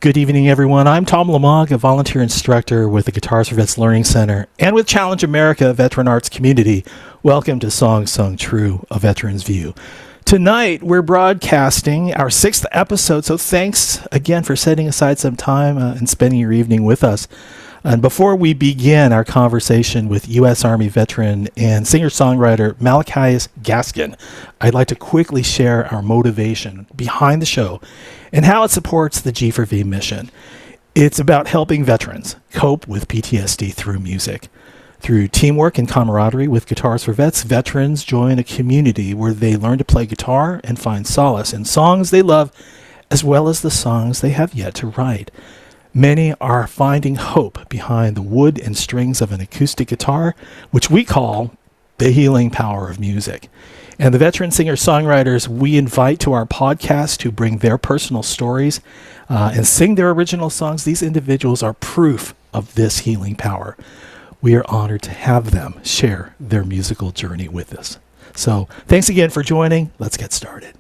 Good evening, everyone. I'm Tom Lamog, a volunteer instructor with the Guitars for Vets Learning Center and with Challenge America Veteran Arts Community. Welcome to Songs Sung True, A Veteran's View. Tonight, we're broadcasting our 6th episode, so thanks again for setting aside some time and spending your evening with us. And before we begin our conversation with U.S. Army veteran and singer-songwriter Malachias Gaskin, I'd like to quickly share our motivation behind the show and how it supports the G4V mission. It's about helping veterans cope with PTSD through music. Through teamwork and camaraderie with Guitars for Vets, veterans join a community where they learn to play guitar and find solace in songs they love, as well as the songs they have yet to write. Many are finding hope behind the wood and strings of an acoustic guitar, which we call the healing power of music. And the veteran singer-songwriters we invite to our podcast to bring their personal stories and sing their original songs, these individuals are proof of this healing power. We are honored to have them share their musical journey with us. So thanks again for joining. Let's get started.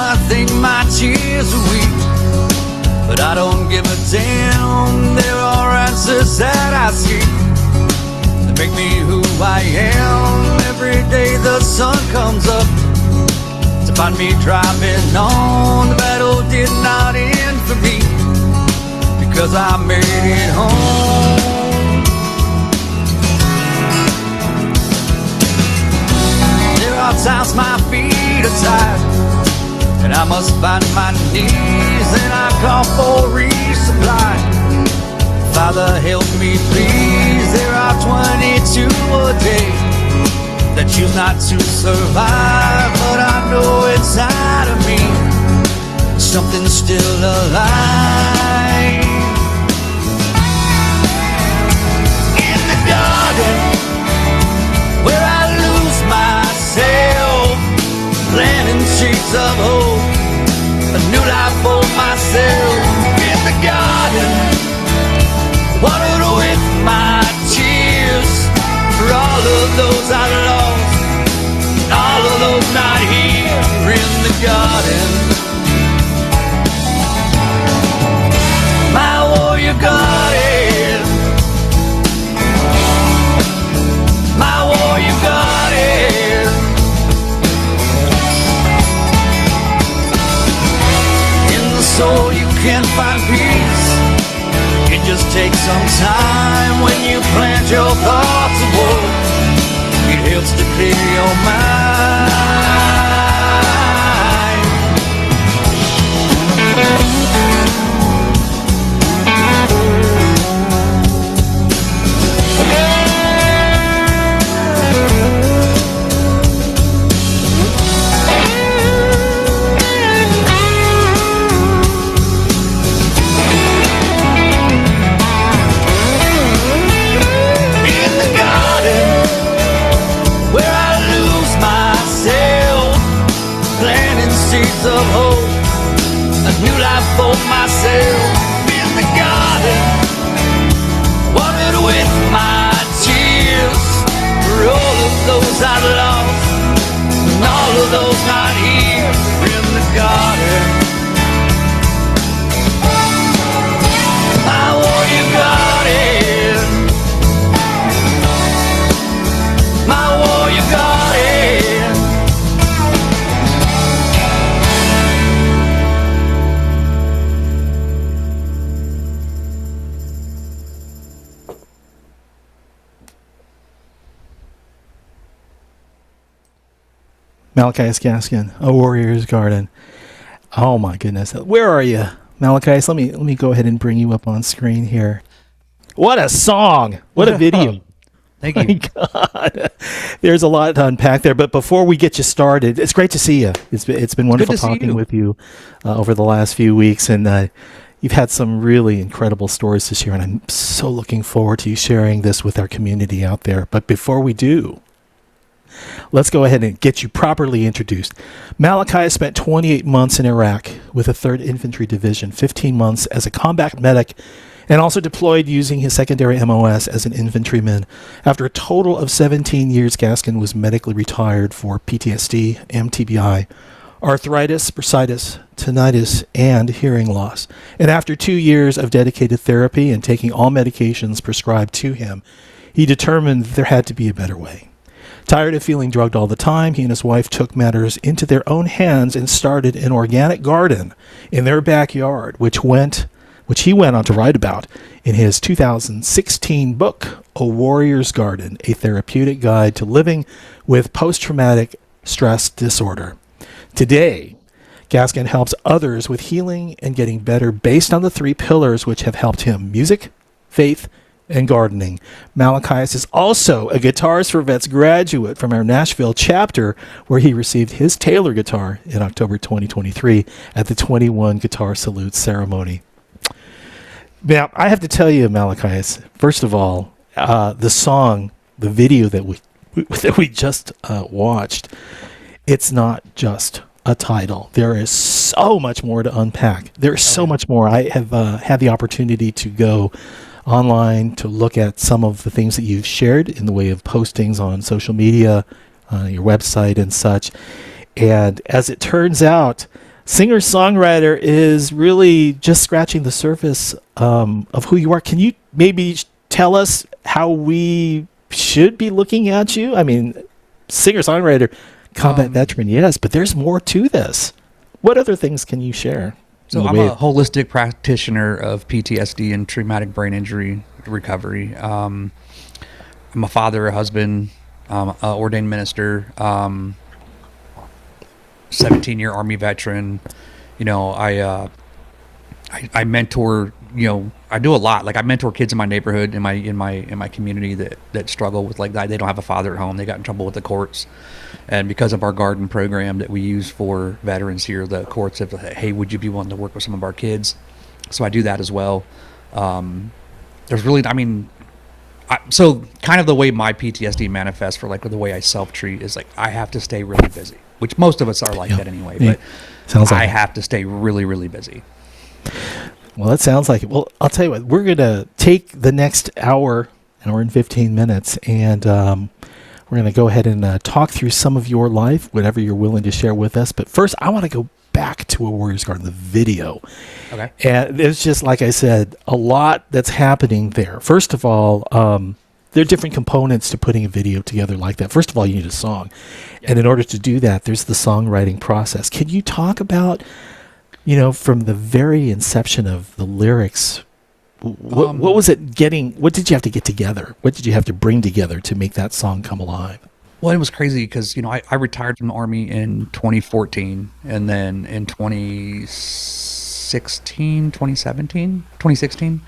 I think my tears are weak, but I don't give a damn. There are answers that I seek that make me who I am. Every day the sun comes up to find me driving on. The battle did not end for me because I made it home. There are times my feet are tired and I must find my knees, and I call for resupply. Father, help me please. There are 22 a day that choose not to survive, but I know inside of me something's still alive. In the garden where I lose myself, planting seeds of hope, a new life for myself. In the garden, watered with my tears, for all of those I lost, and all of those not here. In the garden, my warrior garden, my warrior garden. So you can find peace. It just takes some time. When you plant your thoughts of war, it helps to clear your mind. Of hope, a new life for myself. In the garden, watered with my tears, for all of those I lost, and all of those not here. In the garden, my warrior garden, my warrior garden. Malachias Gaskin, A Warrior's Garden. Oh my goodness. Where are you, Malachias? Let me go ahead and bring you up on screen here. What a song. What a video. Thank you. My God. There's a lot to unpack there, but before we get you started, it's great to see you. It's been wonderful talking with you over the last few weeks, and you've had some really incredible stories to share, and I'm so looking forward to you sharing this with our community out there. But before we do, let's go ahead and get you properly introduced. Malachi spent 28 months in Iraq with the 3rd Infantry Division, 15 months as a combat medic, and also deployed using his secondary MOS as an infantryman. After a total of 17 years, Gaskin was medically retired for PTSD, mTBI, arthritis, bursitis, tinnitus, and hearing loss. And after 2 years of dedicated therapy and taking all medications prescribed to him, he determined there had to be a better way. Tired of feeling drugged all the time, he and his wife took matters into their own hands and started an organic garden in their backyard, which he went on to write about in his 2016 book, A Warrior's Garden, a therapeutic guide to living with post-traumatic stress disorder. Today, Gaskin helps others with healing and getting better based on the 3 pillars which have helped him: music, faith, and gardening. Malachias is also a Guitars for Vets graduate from our Nashville chapter, where he received his Taylor guitar in October 2023 at the 21 Guitar Salute ceremony. Now, I have to tell you, Malachias, first of all, the song, the video that we just watched, it's not just a title. There is so much more to unpack. There is so much more. I have had the opportunity to go online to look at some of the things that you've shared in the way of postings on social media, your website and such. And as it turns out, singer-songwriter is really just scratching the surface of who you are. Can you maybe tell us how we should be looking at you? I mean, singer-songwriter, combat veteran, yes, but there's more to this. What other things can you share? So I'm a holistic practitioner of PTSD and traumatic brain injury recovery. I'm a father, a husband, an ordained minister, 17-year Army veteran. You know, I mentor. You know, I do a lot. Like, I mentor kids in my neighborhood, in my community that struggle with, like, that they don't have a father at home. They got in trouble with the courts, and because of our garden program that we use for veterans here, the courts have, hey, would you be willing to work with some of our kids? So I do that as well. There's really, I mean, so kind of the way my PTSD manifests, for like the way I self-treat, is like I have to stay really busy, which most of us are like that anyway. But sounds like I have to stay really, really busy. Well, that sounds like it. Well, I'll tell you what, we're going to take the next hour and 15 minutes, and we're going to go ahead and talk through some of your life, whatever you're willing to share with us. But first, I want to go back to A Warrior's Garden, the video. Okay. And it's just, like I said, a lot that's happening there. First of all, there are different components to putting a video together like that. First of all, you need a song. Yep. And in order to do that, there's the songwriting process. Can you talk about, you know, from the very inception of the lyrics, what was it getting? What did you have to get together? What did you have to bring together to make that song come alive? Well, it was crazy because, you know, I retired from the Army in 2014, and then in 2016,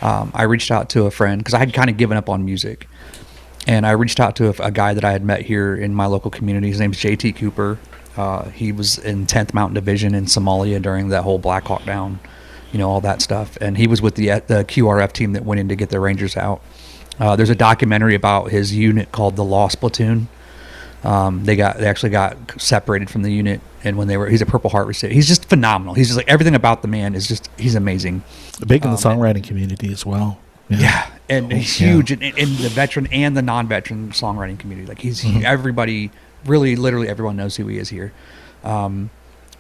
I reached out to a friend because I had kind of given up on music. And I reached out to a guy that I had met here in my local community. His name's JT Cooper. He was in 10th Mountain Division in Somalia during that whole Black Hawk Down, you know, all that stuff. And he was with the QRF team that went in to get the Rangers out. There's a documentary about his unit called the Lost Platoon. They actually got separated from the unit, and he's a Purple Heart recipient. He's just phenomenal. He's just like, everything about the man is just, he's amazing. Big in the songwriting community as well. Yeah, and he's huge in the veteran and the non-veteran songwriting community. Like, he's everybody, really, literally everyone knows who he is here. And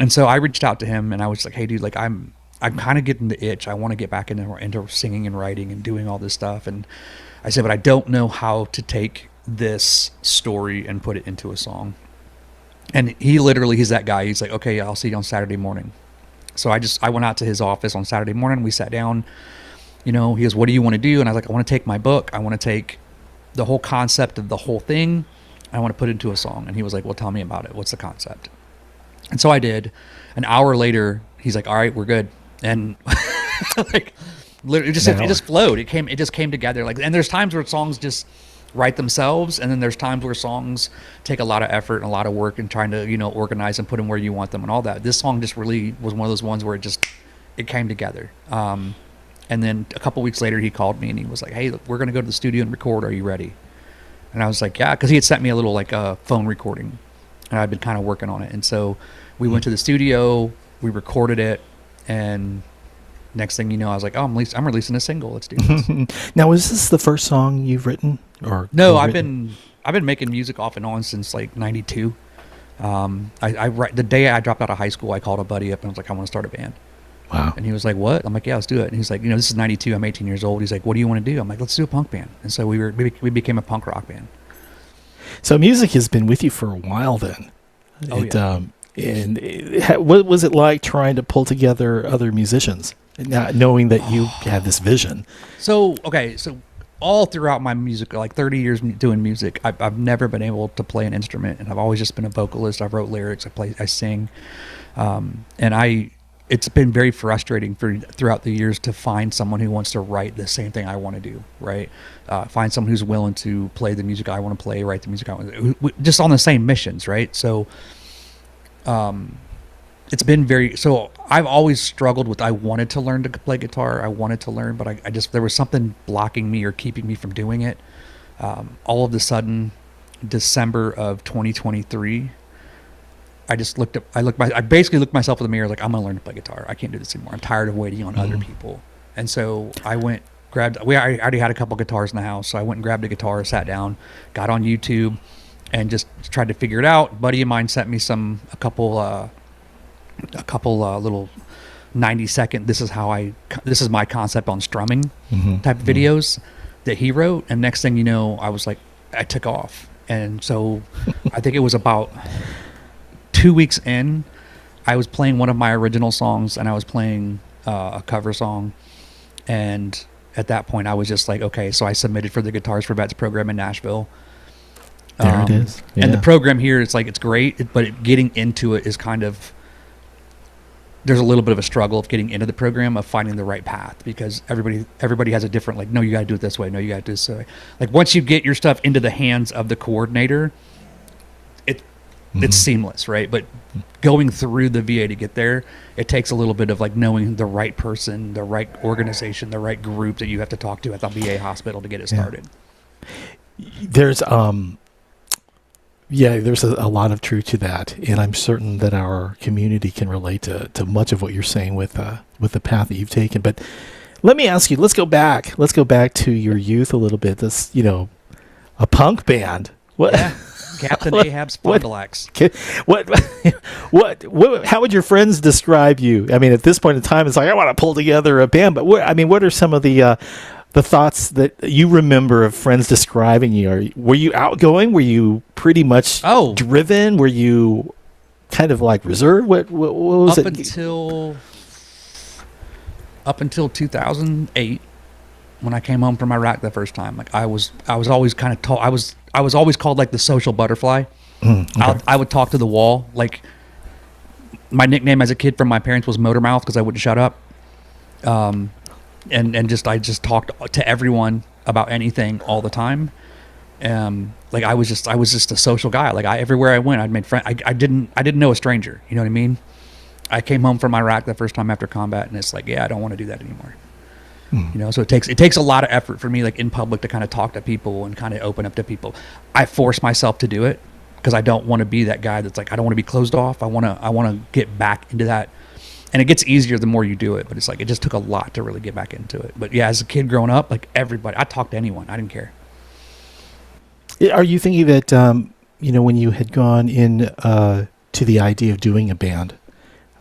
so I reached out to him, and I was like, hey, dude, like, I'm kind of getting the itch. I want to get back into singing and writing and doing all this stuff. And I said, but I don't know how to take this story and put it into a song. And he's that guy. He's like, okay, I'll see you on Saturday morning. So I went out to his office on Saturday morning. We sat down. You know, he goes, what do you want to do? And I was like, I want to take my book. I want to take the whole concept of the whole thing. I want to put it into a song. And he was like, well, tell me about it. What's the concept? And so I did. An hour later, he's like, all right, we're good. And like, literally, it just flowed. It just came together. Like, and there's times where songs just write themselves, and then there's times where songs take a lot of effort and a lot of work in trying to, you know, organize and put them where you want them and all that. This song just really was one of those ones where it came together. And then a couple weeks later, he called me and he was like, hey, we're going to go to the studio and record. Are you ready? And I was like, yeah, because he had sent me a little like phone recording, and I'd been kind of working on it. And so we went to the studio, we recorded it, and next thing you know, I was like, oh, I'm releasing a single. Let's do this. Now, is this the first song you've written? Or No, co-written? I've been making music off and on since like '92. The day I dropped out of high school, I called a buddy up and was like, I want to start a band. Wow. And he was like, what? I'm like, yeah, let's do it. And he's like, this is '92. I'm 18 years old. He's like, what do you want to do? I'm like, let's do a punk band. And so we became a punk rock band. So music has been with you for a while then. Oh, yeah. What was it like trying to pull together other musicians, not knowing that you had this vision? So all throughout my music, like 30 years doing music, I've never been able to play an instrument, and I've always just been a vocalist. I wrote lyrics, I sing, it's been very frustrating throughout the years to find someone who wants to write the same thing I want to do, right? Find someone who's willing to play the music I want to play, write the music I want to do, just on the same missions, right? So, it's been so I've always struggled with, I wanted to learn to play guitar. I wanted to learn, but I just, there was something blocking me or keeping me from doing it. All of a sudden, December of 2023, I basically looked myself in the mirror, like, I'm going to learn to play guitar. I can't do this anymore. I'm tired of waiting on other people. And so I already had a couple guitars in the house. So I went and grabbed a guitar, sat down, got on YouTube, and just tried to figure it out. A buddy of mine sent me a couple little 90-second, this is my concept on strumming type of videos that he wrote. And next thing you know, I took off. And so I think it was about 2 weeks in, I was playing one of my original songs, and I was playing a cover song. And at that point, I was just like, okay, so I submitted for the Guitars for Vets program in Nashville. There it is. Yeah. And the program here, it's great, but getting into it is kind of, there's a little bit of a struggle of getting into the program, of finding the right path, because everybody has a different, like, no, you got to do it this way. No, you got to do it this way. Like, once you get your stuff into the hands of the coordinator, it's seamless, right? But going through the VA to get there, it takes a little bit of like knowing the right person, the right organization, the right group that you have to talk to at the VA hospital to get it started. There's there's a lot of truth to that, and I'm certain that our community can relate to much of what you're saying with the path that you've taken. But let me ask you, let's go back to your youth a little bit. This, a punk band. What? Yeah. Captain Ahab's Fond du Lacs. What? How would your friends describe you? I mean, at this point in time, it's like, I want to pull together a band. But what are some of the thoughts that you remember of friends describing you? Were you outgoing? Were you pretty much driven? Were you kind of like reserved? What was it? Up until 2008, when I came home from Iraq the first time, like I was always kind of I was always called like the social butterfly. Okay. I would talk to the wall. Like, my nickname as a kid from my parents was Motor Mouth, because I wouldn't shut up. And I just talked to everyone about anything all the time. Like, I was just a social guy. Like, everywhere I went, I'd made friends. I didn't know a stranger. You know what I mean? I came home from Iraq the first time after combat, and it's like, I don't want to do that anymore. So it takes a lot of effort for me, like in public, to kind of talk to people and kind of open up to people. I force myself to do it because I don't want to be that guy that's like, I don't want to be closed off. I want to get back into that. And it gets easier the more you do it, but it's like, it just took a lot to really get back into it. But yeah, as a kid growing up, like everybody, I talked to anyone. I didn't care. Are you thinking that, when you had gone in to the idea of doing a band,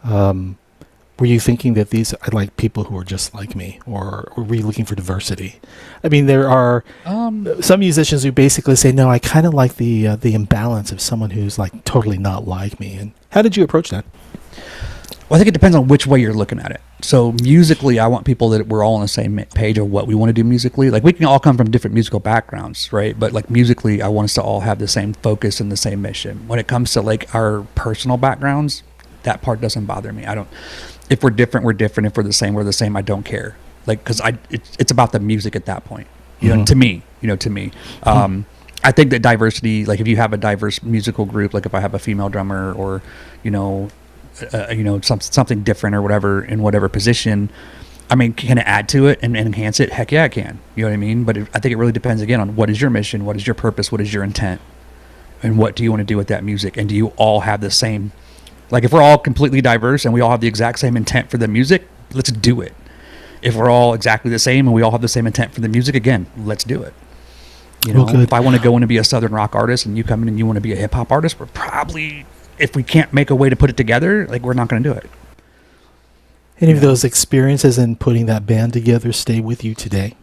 were you thinking that these are like people who are just like me, or were you looking for diversity? I mean, there are some musicians who basically say, no, I kind of like the imbalance of someone who's like totally not like me. And how did you approach that? Well, I think it depends on which way you're looking at it. So musically, I want people that we're all on the same page of what we want to do musically. Like, we can all come from different musical backgrounds, right? But like musically, I want us to all have the same focus and the same mission. When it comes to like our personal backgrounds, that part doesn't bother me. If we're different, we're different. If we're the same, we're the same. I don't care. Like, because it's about the music at that point. To me. I think that diversity, like if you have a diverse musical group, like if I have a female drummer or, something different or whatever in whatever position, I mean, can it add to it and enhance it? Heck yeah, it can. You know what I mean? But I think it really depends again on what is your mission, what is your purpose, what is your intent, and what do you want to do with that music, and do you all have the same? Like, if we're all completely diverse and we all have the exact same intent for the music, let's do it. if we're all exactly the same and we all have the same intent for the music, again, let's do it. You know, Well, if I want to go in and be a Southern rock artist and you come in and you want to be a hip hop artist, we're probably, if we can't make a way to put it together, like, we're not going to do it. Any of those experiences in putting that band together stay with you today?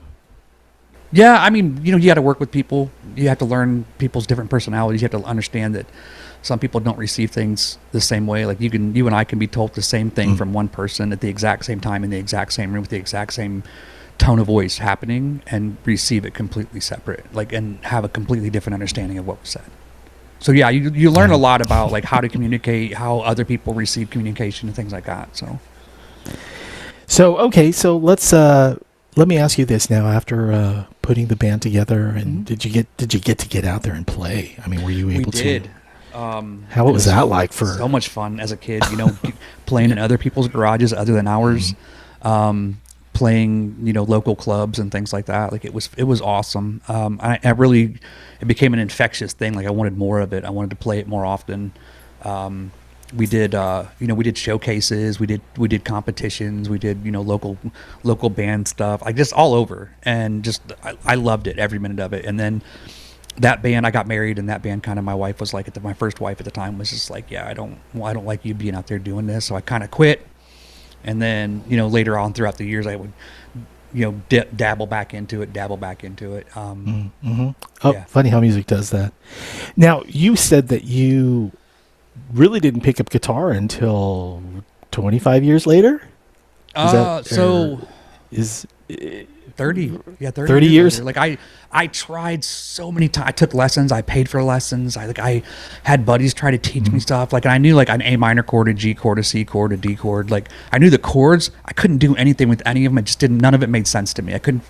Yeah, I mean, you know, you got to work with people. You have to learn people's different personalities. You have to understand that some people don't receive things the same way. Like, you and I can be told the same thing from one person at the exact same time in the exact same room with the exact same tone of voice happening, and receive it completely separate, like, and have a completely different understanding of what was said. So yeah, you learn a lot about, like, how to communicate, how other people receive communication, and things like that. So Okay, so let's let me ask you this now. After putting the band together, and did you get to get out there and play? I mean, were you able to? We did. How was that like for? So much fun as a kid, you know, playing in other people's garages other than ours, playing, you know, local clubs and things like that. Like, it was awesome. I really, it became an infectious thing. Like, I wanted more of it. I wanted to play it more often. We did, you know, we did showcases, we did competitions, we did, you know, local band stuff, like, just all over, and just I loved it, every minute of it. And then that band, I got married, and that band, kind of, my wife was like, my first wife at the time was just like, yeah, I don't like you being out there doing this, so I kind of quit. And then, you know, later on throughout the years, I would, you know, dabble back into it. Yeah. Funny how music does that. Now, you said that you really didn't pick up guitar until 25 years later? Is 30. Yeah, 30 years? Later. Like, I tried so many times. I took lessons. I paid for lessons. I had buddies try to teach me stuff. Like, and I knew, like, an A minor chord, a G chord, a C chord, a D chord. Like, I knew the chords. I couldn't do anything with any of them. None of it made sense to me. I couldn't,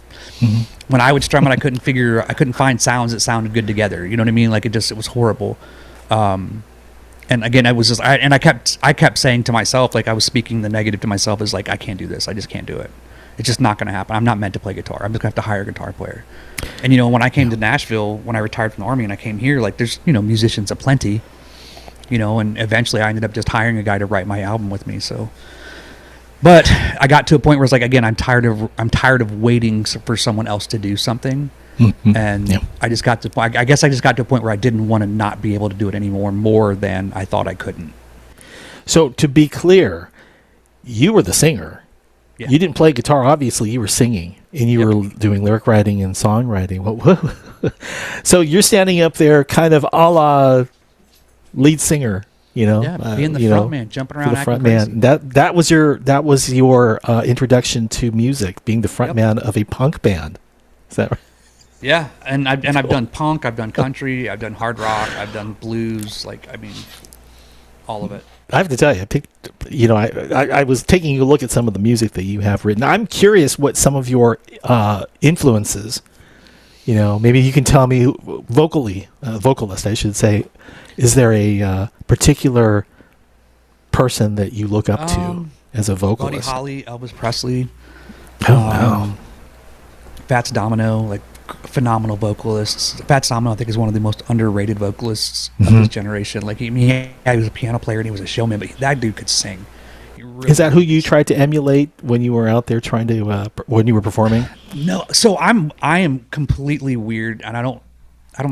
when I would strum it, I couldn't find sounds that sounded good together. You know what I mean? Like, it was horrible. And again, I kept saying to myself, like, I was speaking the negative to myself, is like, I can't do this. I just can't do it. It's just not going to happen. I'm not meant to play guitar. I'm just going to have to hire a guitar player. And, you know, when I came to Nashville, when I retired from the Army and I came here, like, there's, you know, musicians aplenty, you know, and eventually I ended up just hiring a guy to write my album with me. So, but I got to a point where it's like, again, I'm tired of waiting for someone else to do something. And I just got to, I guess I just got to a point where I didn't want to not be able to do it anymore, more than I thought I couldn't. So, to be clear, you were the singer. Yeah. You didn't play guitar, obviously. You were singing, and you were doing lyric writing and songwriting. So you're standing up there, kind of a la lead singer, you know? Yeah, being the front man, jumping around, the front man. That was your introduction to music, being the front man of a punk band. Is that right? Yeah, and I've done punk, I've done country, I've done hard rock, I've done blues. Like, I mean, all of it. I have to tell you, I was taking a look at some of the music that you have written. I'm curious what some of your influences, you know, maybe you can tell me vocalist, I should say. Is there a particular person that you look up to as a vocalist? Buddy Holly, Elvis Presley. No. Fats Domino, like, phenomenal vocalists. Fats Domino, I think, is one of the most underrated vocalists of this generation. Like, he was a piano player and he was a showman, but that dude could sing. Is that who you tried to emulate when you were out there trying to when you were performing? No, so I am completely weird, and I don't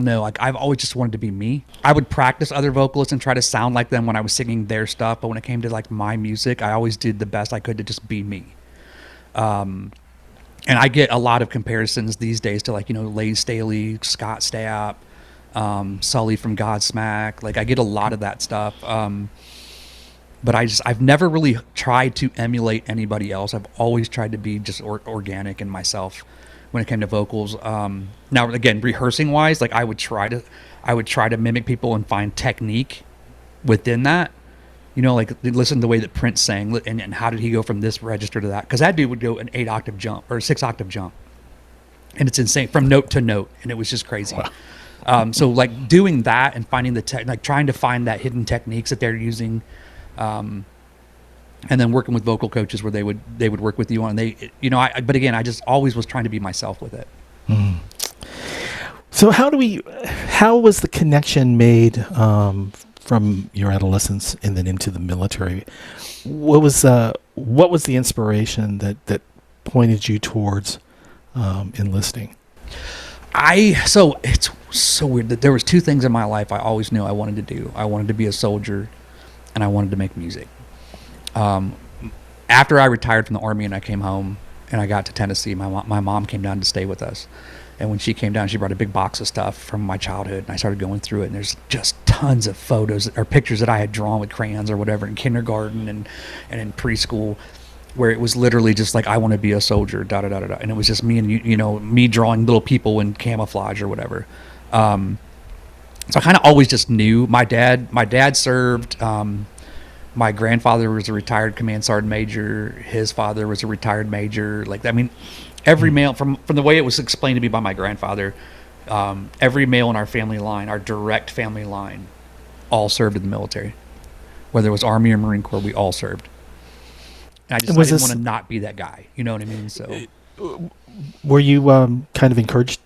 know. Like, I've always just wanted to be me. I would practice other vocalists and try to sound like them when I was singing their stuff, but when it came to, like, my music, I always did the best I could to just be me. And I get a lot of comparisons these days to, like, you know, Laze Staley, Scott Stapp, Sully from Godsmack. Like, I get a lot of that stuff. But I've never really tried to emulate anybody else. I've always tried to be just organic in myself when it came to vocals. Now, again, rehearsing wise, like, I would try to mimic people and find technique within that. You know, like, listen to the way that Prince sang, and how did he go from this register to that? Because that dude would go an 8-octave jump or a 6-octave jump, and it's insane from note to note, and it was just crazy. Wow. So, like, doing that and finding trying to find that hidden techniques that they're using, and then working with vocal coaches where they would work with you on but again, I just always was trying to be myself with it. So how was the connection made from your adolescence and then into the military? What was the inspiration that pointed you towards enlisting? So it's so weird that there was two things in my life I always knew I wanted to do. I wanted to be a soldier, and I wanted to make music. After I retired from the Army and I came home and I got to Tennessee, my mom came down to stay with us. And when she came down, she brought a big box of stuff from my childhood, and I started going through it. And there's just tons of photos or pictures that I had drawn with crayons or whatever in kindergarten and in preschool, where it was literally just like, I want to be a soldier, da da da da da. And it was just me and me drawing little people in camouflage or whatever. So I kind of always just knew. My dad served. My grandfather was a retired command sergeant major. His father was a retired major. Like, I mean, every male, from the way it was explained to me by my grandfather, every male in our family line, our direct family line, all served in the military. Whether it was Army or Marine Corps, we all served. And I didn't want to not be that guy. You know what I mean? So, were you kind of encouraged?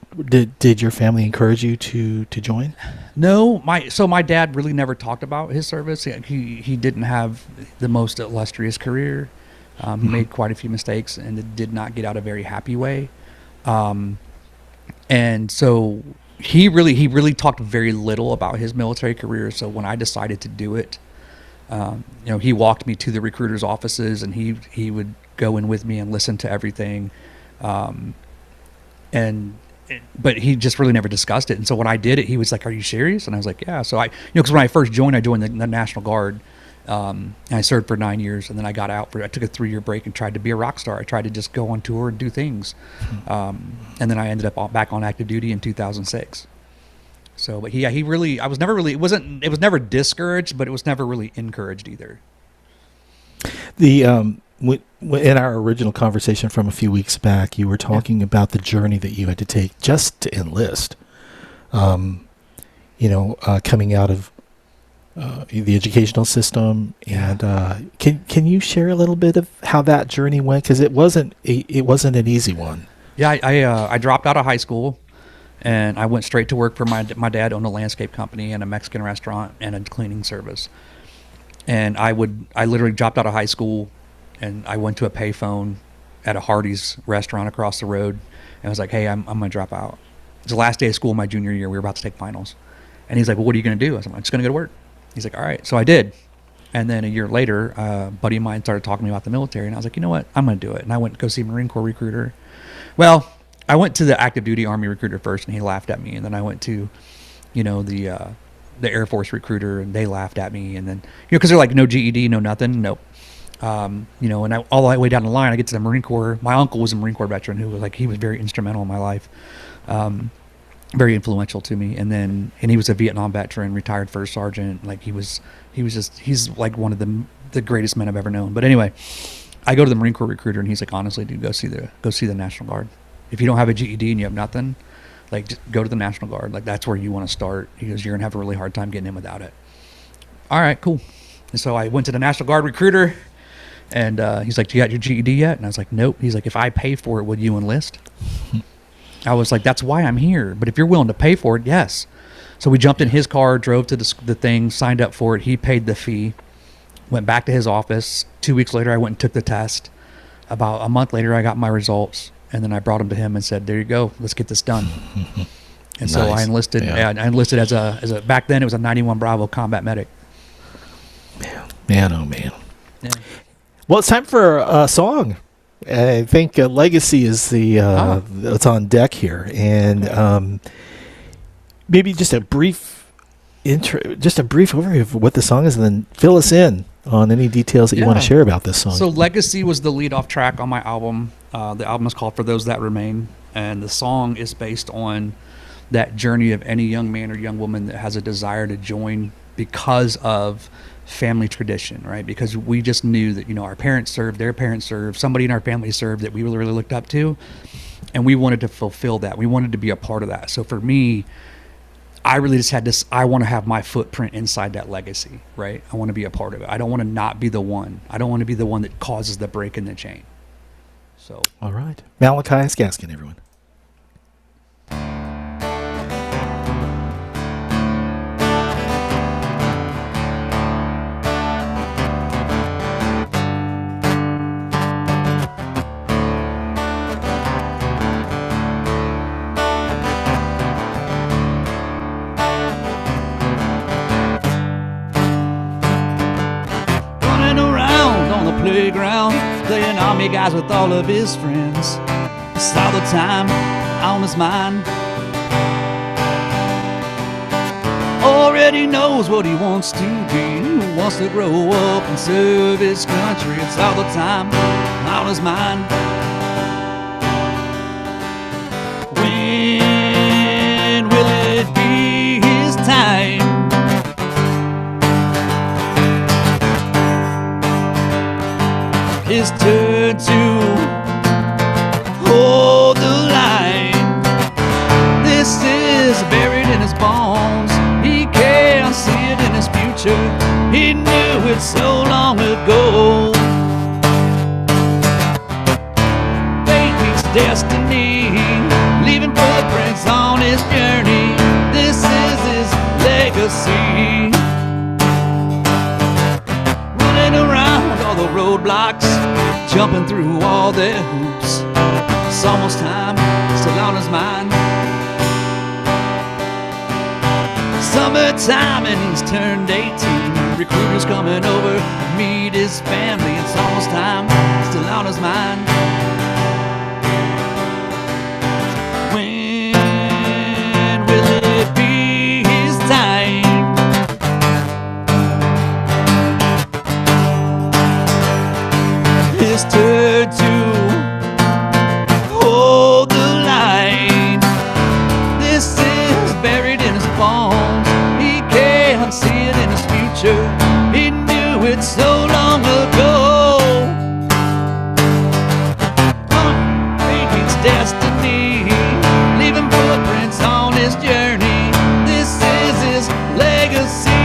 Did your family encourage you to join? No, my dad really never talked about his service. He didn't have the most illustrious career. He made quite a few mistakes and did not get out a very happy way. And so he really talked very little about his military career. So when I decided to do it, he walked me to the recruiter's offices, and he would go in with me and listen to everything. But he just really never discussed it. And so when I did it, he was like, "Are you serious?" And I was like, "Yeah." So because when I first joined, I joined the National Guard. And I served for 9 years, and then I got out. I took a 3-year break and tried to be a rock star. I tried to just go on tour and do things. And then I ended up back on active duty in 2006. So, but he really, I was never really, it was never discouraged, but it was never really encouraged either. In our original conversation from a few weeks back, you were talking about the journey that you had to take just to enlist. Coming out of the educational system, and can you share a little bit of how that journey went? Because it wasn't an easy one. Yeah, I dropped out of high school, and I went straight to work for my dad owned a landscape company and a Mexican restaurant and a cleaning service. And I literally dropped out of high school, and I went to a payphone at a Hardee's restaurant across the road, and I was like, "Hey, I'm gonna drop out." It's the last day of school my junior year. We were about to take finals, and he's like, "Well, what are you gonna do?" I was like, "I'm just gonna go to work." He's like, "All right." So I did. And then a year later, a buddy of mine started talking to me about the military, and I was like, "You know what? I'm going to do it." And I went to go see Marine Corps recruiter. Well, I went to the active duty Army recruiter first, and he laughed at me. And then I went to, the Air Force recruiter, and they laughed at me. And then, because they're like, no GED, no nothing. Nope. And all the way down the line, I get to the Marine Corps. My uncle was a Marine Corps veteran he was very instrumental in my life. Very influential to me. And he was a Vietnam veteran, retired first sergeant. Like he's like one of the greatest men I've ever known. But anyway, I go to the Marine Corps recruiter, and he's like, "Honestly, dude, go see the National Guard. If you don't have a GED and you have nothing, like, just go to the National Guard. Like, that's where you want to start." He goes, "You're gonna have a really hard time getting in without it." All right, cool. And so I went to the National Guard recruiter, and he's like, "Do you got your GED yet?" And I was like, "Nope." He's like, "If I pay for it, would you enlist?" I was like, "That's why I'm here. But if you're willing to pay for it, yes." So we jumped in his car, drove to the thing, signed up for it. He paid the fee, went back to his office. 2 weeks later, I went and took the test. About a month later, I got my results, and then I brought them to him and said, "There you go. Let's get this done." And so I enlisted. Yeah. I enlisted as a back then it was a 91 Bravo combat medic. Man, oh man. Yeah. Well, it's time for a song. I think Legacy is it's on deck here, and maybe just a brief overview of what the song is, and then fill us in on any details that you want to share about this song. So Legacy was the lead-off track on my album. The album is called For Those That Remain, and the song is based on that journey of any young man or young woman that has a desire to join because of family tradition, right? Because we just knew that, our parents served, their parents served, somebody in our family served that we really, really looked up to, and we wanted to fulfill that. We wanted to be a part of that. So for me, I really just had this, I want to have my footprint inside that legacy, right? I want to be a part of it. I don't want to not be the one. I don't want to be the one that causes the break in the chain. So. All right. Malachias Gaskin, everyone. playground, playing army guys with all of his friends. It's all the time on his mind. Already knows what he wants to be, wants to grow up and serve his country. It's all the time on his mind. When will it be his time? His turn to hold the line. This is buried in his bones. He can't see it in his future. He knew it so long ago. Fate meets destiny, leaving footprints on his journey. This is his legacy. Running around all the roadblocks, jumping through all their hoops. It's almost time, still on his mind. Summertime and he's turned 18. Recruiters coming over to meet his family. It's almost time, still on his mind. When will it be his time? His turn to hold the line. This is buried in his bones. He can't see it in his future. He knew it so long ago. Fate meets destiny, leaving footprints on his journey. This is his legacy.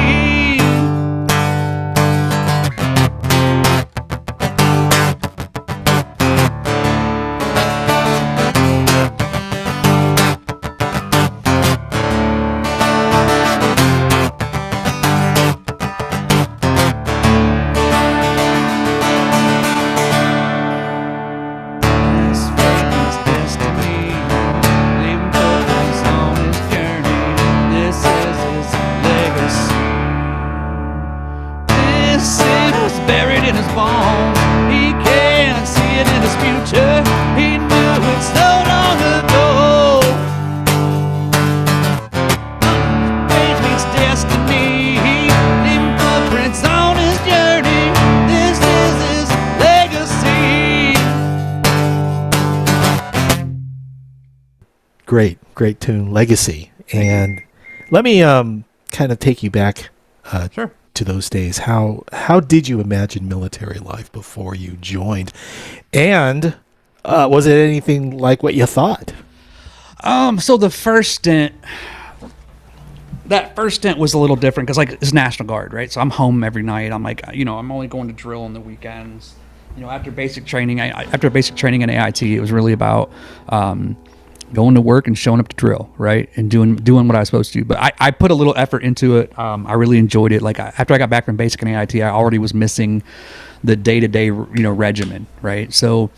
His fate meets destiny, leaving footprints on his journey. This is his legacy. This is buried in his bones. He can't see it in his future. He knew it so long ago. Fate meets destiny, leaving footprints on his journey. This is his legacy. Great tune, Legacy. And let me kind of take you back Sure. to those days. How did you imagine military life before you joined? And was it anything like what you thought? So the first stint was a little different because, like, it's National Guard, right? So I'm home every night. I'm like, I'm only going to drill on the weekends. After basic training, after basic training in AIT, it was really about going to work and showing up to drill, right, and doing what I was supposed to do. But I put a little effort into it. I really enjoyed it. Like, after I got back from basic and AIT, I already was missing the day-to-day, regimen, right? So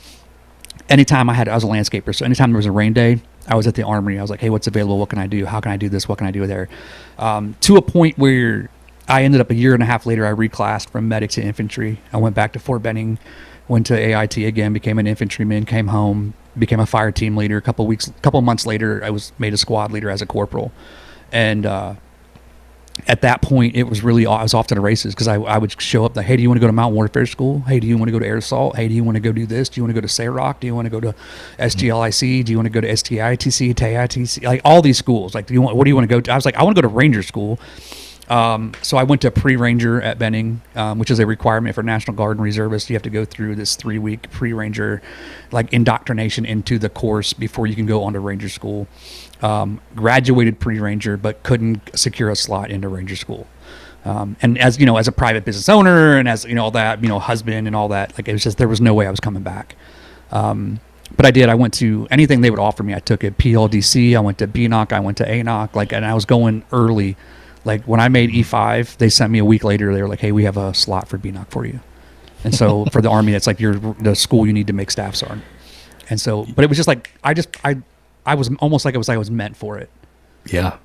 anytime I was a landscaper, so anytime there was a rain day, I was at the armory. I was like, hey, what's available? What can I do? How can I do this? What can I do there? To a point where I ended up a year and a half later, I reclassed from medic to infantry. I went back to Fort Benning, went to AIT again, became an infantryman, came home, became a fire team leader. A couple of months later, I was made a squad leader as a corporal. And at that point, it was really, I was off to the races because I would show up like, hey, do you want to go to Mountain Warfare School? Hey, do you want to go to Air Assault? Hey, do you want to go do this? Do you want to go to SAROC? Do you want to go to SGLIC? Do you want to go to STITC, TITC? Like, all these schools. Like, what do you want to go to? I was like, I want to go to Ranger School. So I went to pre-ranger at Benning, which is a requirement for National Guard and reservists. You have to go through this 3-week pre-ranger, like, indoctrination into the course before you can go on to Ranger School. Graduated pre-ranger, but couldn't secure a slot into Ranger School. And as you know, as a private business owner and as all that, husband and all that, like, it was just, there was no way I was coming back. But I did. I went to anything they would offer me. I took it. PLDC. I went to BNOC. I went to ANOC. Like, and I was going early. Like, when I made E5, they sent me a week later. They were like, hey, we have a slot for BNOC for you. And so for the Army, that's like the school you need to make staff sergeant. And so, but it was just like, I was almost like it was like I was meant for it. Yeah.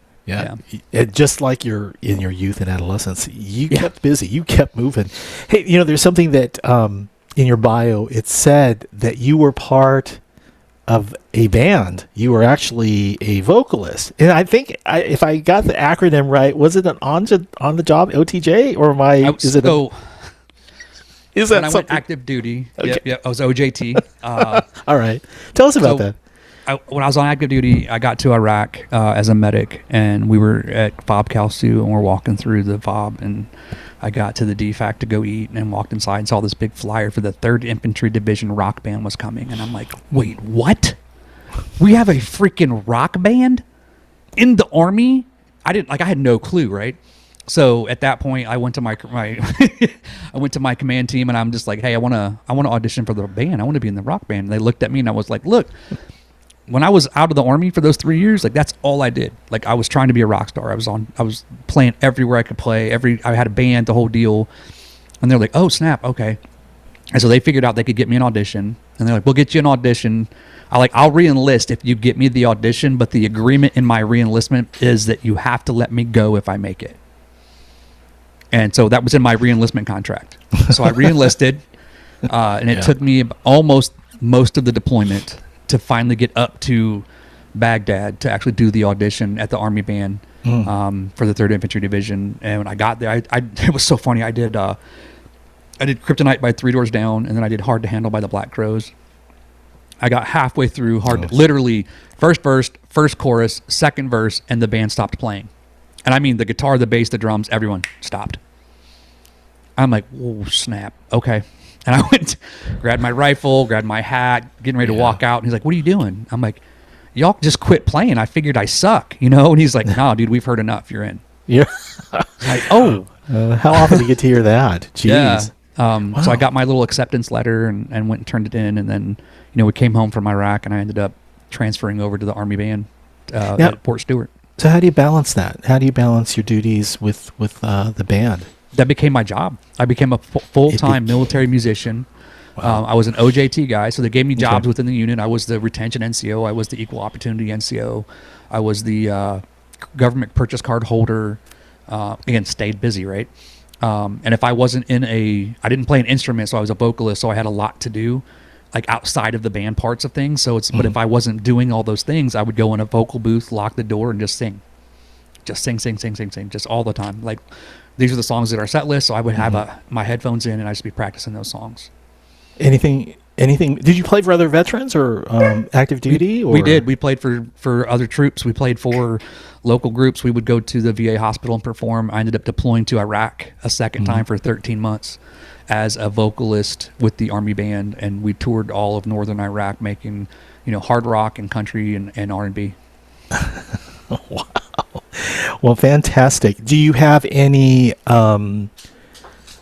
It, just like in your youth and adolescence, you kept busy. You kept moving. Hey, there's something that, in your bio, it said that you were part of a band. You were actually a vocalist, and I think if I got the acronym right, was it an on the job OTJ, or am I? Is it? Is that when I something? went active duty? Okay. Yep, I was OJT. All right, tell us about that. When I was on active duty, I got to Iraq as a medic, and we were at Fob Kalsu, and we're walking through the Fob, and I got to the DFAC to go eat, and walked inside and saw this big flyer for the 3rd Infantry Division rock band was coming, and I'm like, wait, what? We have a freaking rock band in the Army? I had no clue, right? So at that point, I went to my I went to my command team, and I'm just like, hey, I want to audition for the band. I want to be in the rock band. And they looked at me, and I was like, look, when I was out of the Army for those 3 years, like that's all I did. Like I was trying to be a rock star. I was playing everywhere I could play. I had a band, the whole deal. And they're like, oh snap, okay. And so they figured out they could get me an audition, and they're like, we'll get you an audition. I'll re-enlist if you get me the audition, but the agreement in my re-enlistment is that you have to let me go if I make it. And so that was in my re-enlistment contract. So I re-enlisted, and it took me almost most of the deployment to finally get up to Baghdad to actually do the audition at the Army band for the 3rd Infantry Division. And when I got there, it was so funny. I did Kryptonite by Three Doors Down, and then I did Hard to Handle by the Black Crowes. I got halfway through literally first verse, first chorus, second verse, and the band stopped playing. And I mean the guitar, the bass, the drums, everyone stopped. I'm like, whoa, snap. Okay. And I went, grabbed my rifle, grabbed my hat, getting ready to walk out. And he's like, what are you doing? I'm like, y'all just quit playing. I figured I suck, And he's like, no, dude, we've heard enough. You're in. Yeah. Like, oh. How often do you get to hear that? Jeez. Yeah. Wow. So I got my little acceptance letter and went and turned it in. And then, we came home from Iraq, and I ended up transferring over to the Army band at Port Stewart. So how do you balance that? How do you balance your duties with the band? That became my job. I became a full-time military musician. Wow. I was an OJT guy, so they gave me jobs within the unit. I was the retention NCO. I was the equal opportunity NCO. I was the government purchase card holder. Again, stayed busy, right? And if I wasn't I didn't play an instrument, so I was a vocalist, so I had a lot to do, like outside of the band parts of things. So but if I wasn't doing all those things, I would go in a vocal booth, lock the door, and just sing. Just sing, just all the time. Like, these are the songs that are set list, so I would have my headphones in, and I'd just be practicing those songs. Anything? Did you play for other veterans or active duty? We did. We played for other troops. We played for local groups. We would go to the VA hospital and perform. I ended up deploying to Iraq a second time for 13 months as a vocalist with the Army band, and we toured all of northern Iraq making, hard rock and country and R&B. Wow. Well, fantastic. Do you have any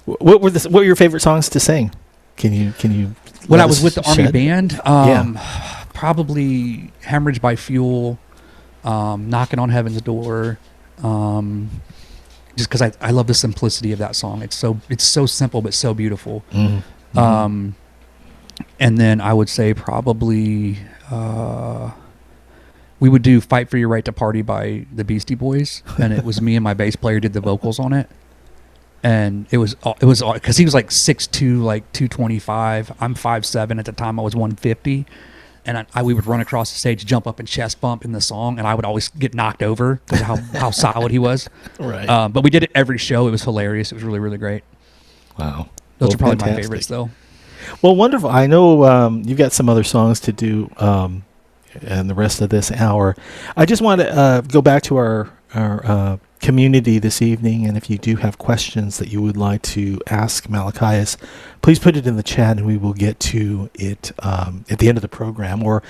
what were your favorite songs to sing? Can you when I was with the Army band, probably Hemorrhage by Fuel, Knocking on Heaven's Door, just because I love the simplicity of that song. It's so simple but so beautiful. And then I would say probably we would do Fight for Your Right to Party by the Beastie Boys, and it was me and my bass player did the vocals on it. And it was because he was like 6'2", like 225. I'm 5'7". At the time I was 150, and we would run across the stage, jump up and chest bump in the song, and I would always get knocked over because of how solid he was. Right. But we did it every show. It was hilarious. It was really, really great. Wow. Those are probably my favorites, though. Well, wonderful. I know you've got some other songs to do and the rest of this hour. I just want to go back to our community this evening, and if you do have questions that you would like to ask Malachias, please put it in the chat and we will get to it at the end of the program. Or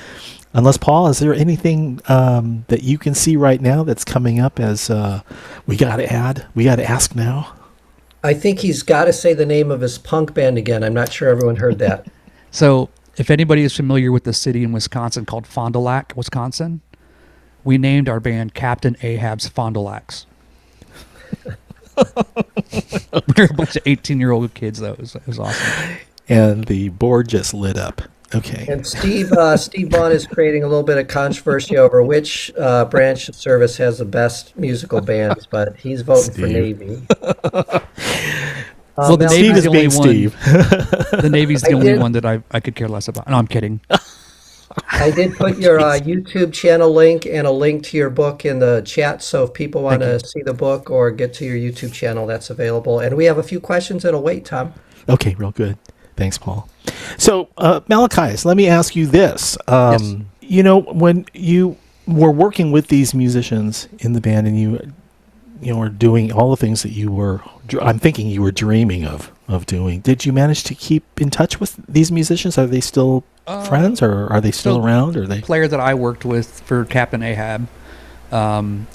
unless, Paul, is there anything that you can see right now that's coming up as we got to ask now? I think he's got to say the name of his punk band again. I'm not sure everyone heard that. So if anybody is familiar with the city in Wisconsin called Fond du Lac, Wisconsin, we named our band Captain Ahab's Fond du Lacs. We're a bunch of 18-year-old kids, though. It was awesome. And the board just lit up. Okay. And Steve Vaughn is creating a little bit of controversy over which branch of service has the best musical bands, but he's voting for Navy. Well, the Mel, Steve Navy's is the only being one. Steve. The Navy's the I only did- one that I could care less about. No, I'm kidding. I did put your YouTube channel link and a link to your book in the chat. So if people want Thank to see the book or get to your YouTube channel, that's available. And we have a few questions that'll wait, Tom. Okay, real good. Thanks, Paul. So, Malachias, let me ask you this. Yes. You know, when you were working with these musicians in the band and you were doing all the things that I'm thinking you were dreaming of doing, did you manage to keep in touch with these musicians? Are they still friends, or are they still so around? Or are they? Player that I worked with for Captain Ahab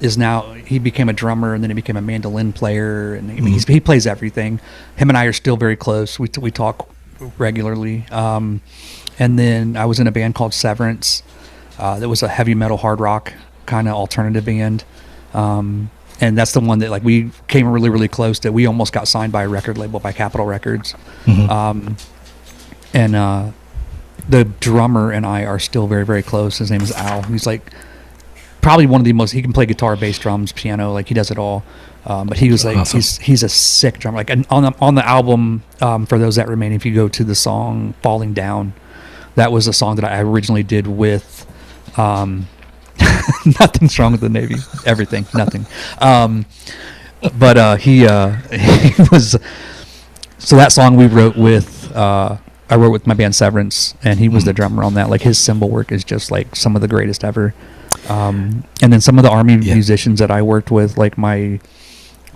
is now, he became a drummer and then he became a mandolin player, and he plays everything. Him and I are still very close. We talk regularly. And then I was in a band called Severance. That was a heavy metal hard rock kind of alternative band. And that's the one that like we came really, really close to. We almost got signed by a record label, by Capitol Records. And the drummer and I are still very, very close. His name is Al. He's like probably one of the most, he can play guitar, bass, drums, piano, like he does it all. But he was like, Awesome. he's a sick drummer. Like, and on the album, for Those That Remain, if you go to the song Falling Down, that was a song that I originally did with, nothing's wrong with the Navy, everything, nothing. But he was, so that song we wrote with, I wrote with my band Severance, and he was the drummer on that. Like, his cymbal work is just like some of the greatest ever. And then some of the Army musicians that I worked with, like my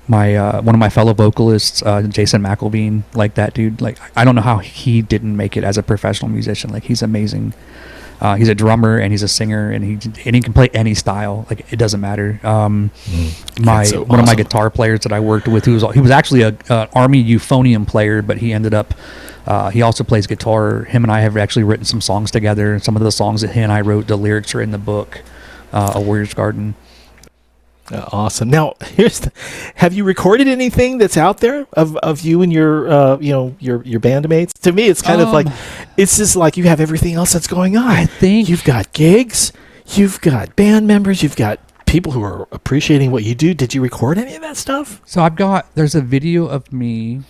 one of my fellow vocalists, Jason McElveen, like that dude, like I don't know how he didn't make it as a professional musician. Like, he's amazing. He's a drummer and he's a singer, and he can play any style. Like, it doesn't matter. One of my guitar players that I worked with, he was actually a Army euphonium player, but he ended up he also plays guitar. Him and I have actually written some songs together. Some of the songs that he and I wrote, the lyrics are in the book, A Warrior's Garden. Awesome. Now, have you recorded anything that's out there of you and your your bandmates? To me, it's kind of like, it's just like you have everything else that's going on. I think You've got gigs, you've got band members, you've got people who are appreciating what you do. Did you record any of that stuff? so. There's a video of me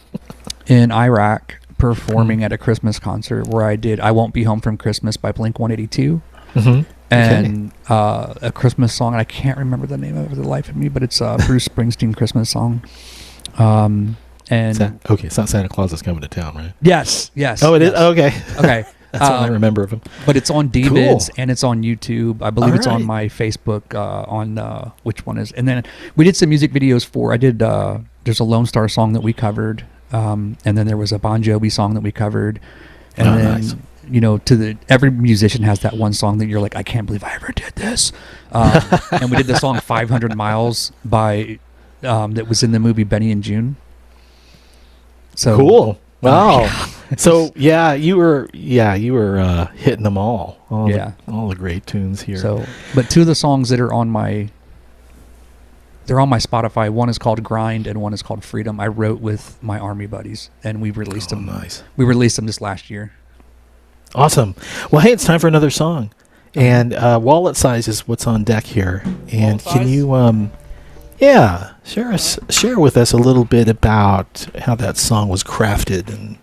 in Iraq performing at a Christmas concert where I did "I Won't Be Home from Christmas" by Blink-182. And a Christmas song, and I can't remember the name of it for the life of me, but it's a Bruce Springsteen Christmas song. And It's not Santa Claus is coming to town, right? yes. Oh, it is? yes. Okay. Okay. That's what I remember of him. But it's on DVids Cool. and it's on YouTube. I believe it's on my Facebook. Which one is? And then we did some music videos for. There's a Lone Star song that we covered, and then there was a Bon Jovi song that we covered, and then. Nice. Every musician has that one song that you're like, I can't believe I ever did this. And we did the song 500 Miles by, that was in the movie Benny and June. So Cool. Wow. So you were hitting them all. All the great tunes here. So, but two of the songs that are they're on my Spotify. One is called Grind and one is called Freedom. I wrote with my Army buddies, and we released them. Nice. We released them this last year. Awesome. Well, hey, it's time for another song. And Wallet Size is what's on deck here. And can you share with us a little bit about how that song was crafted and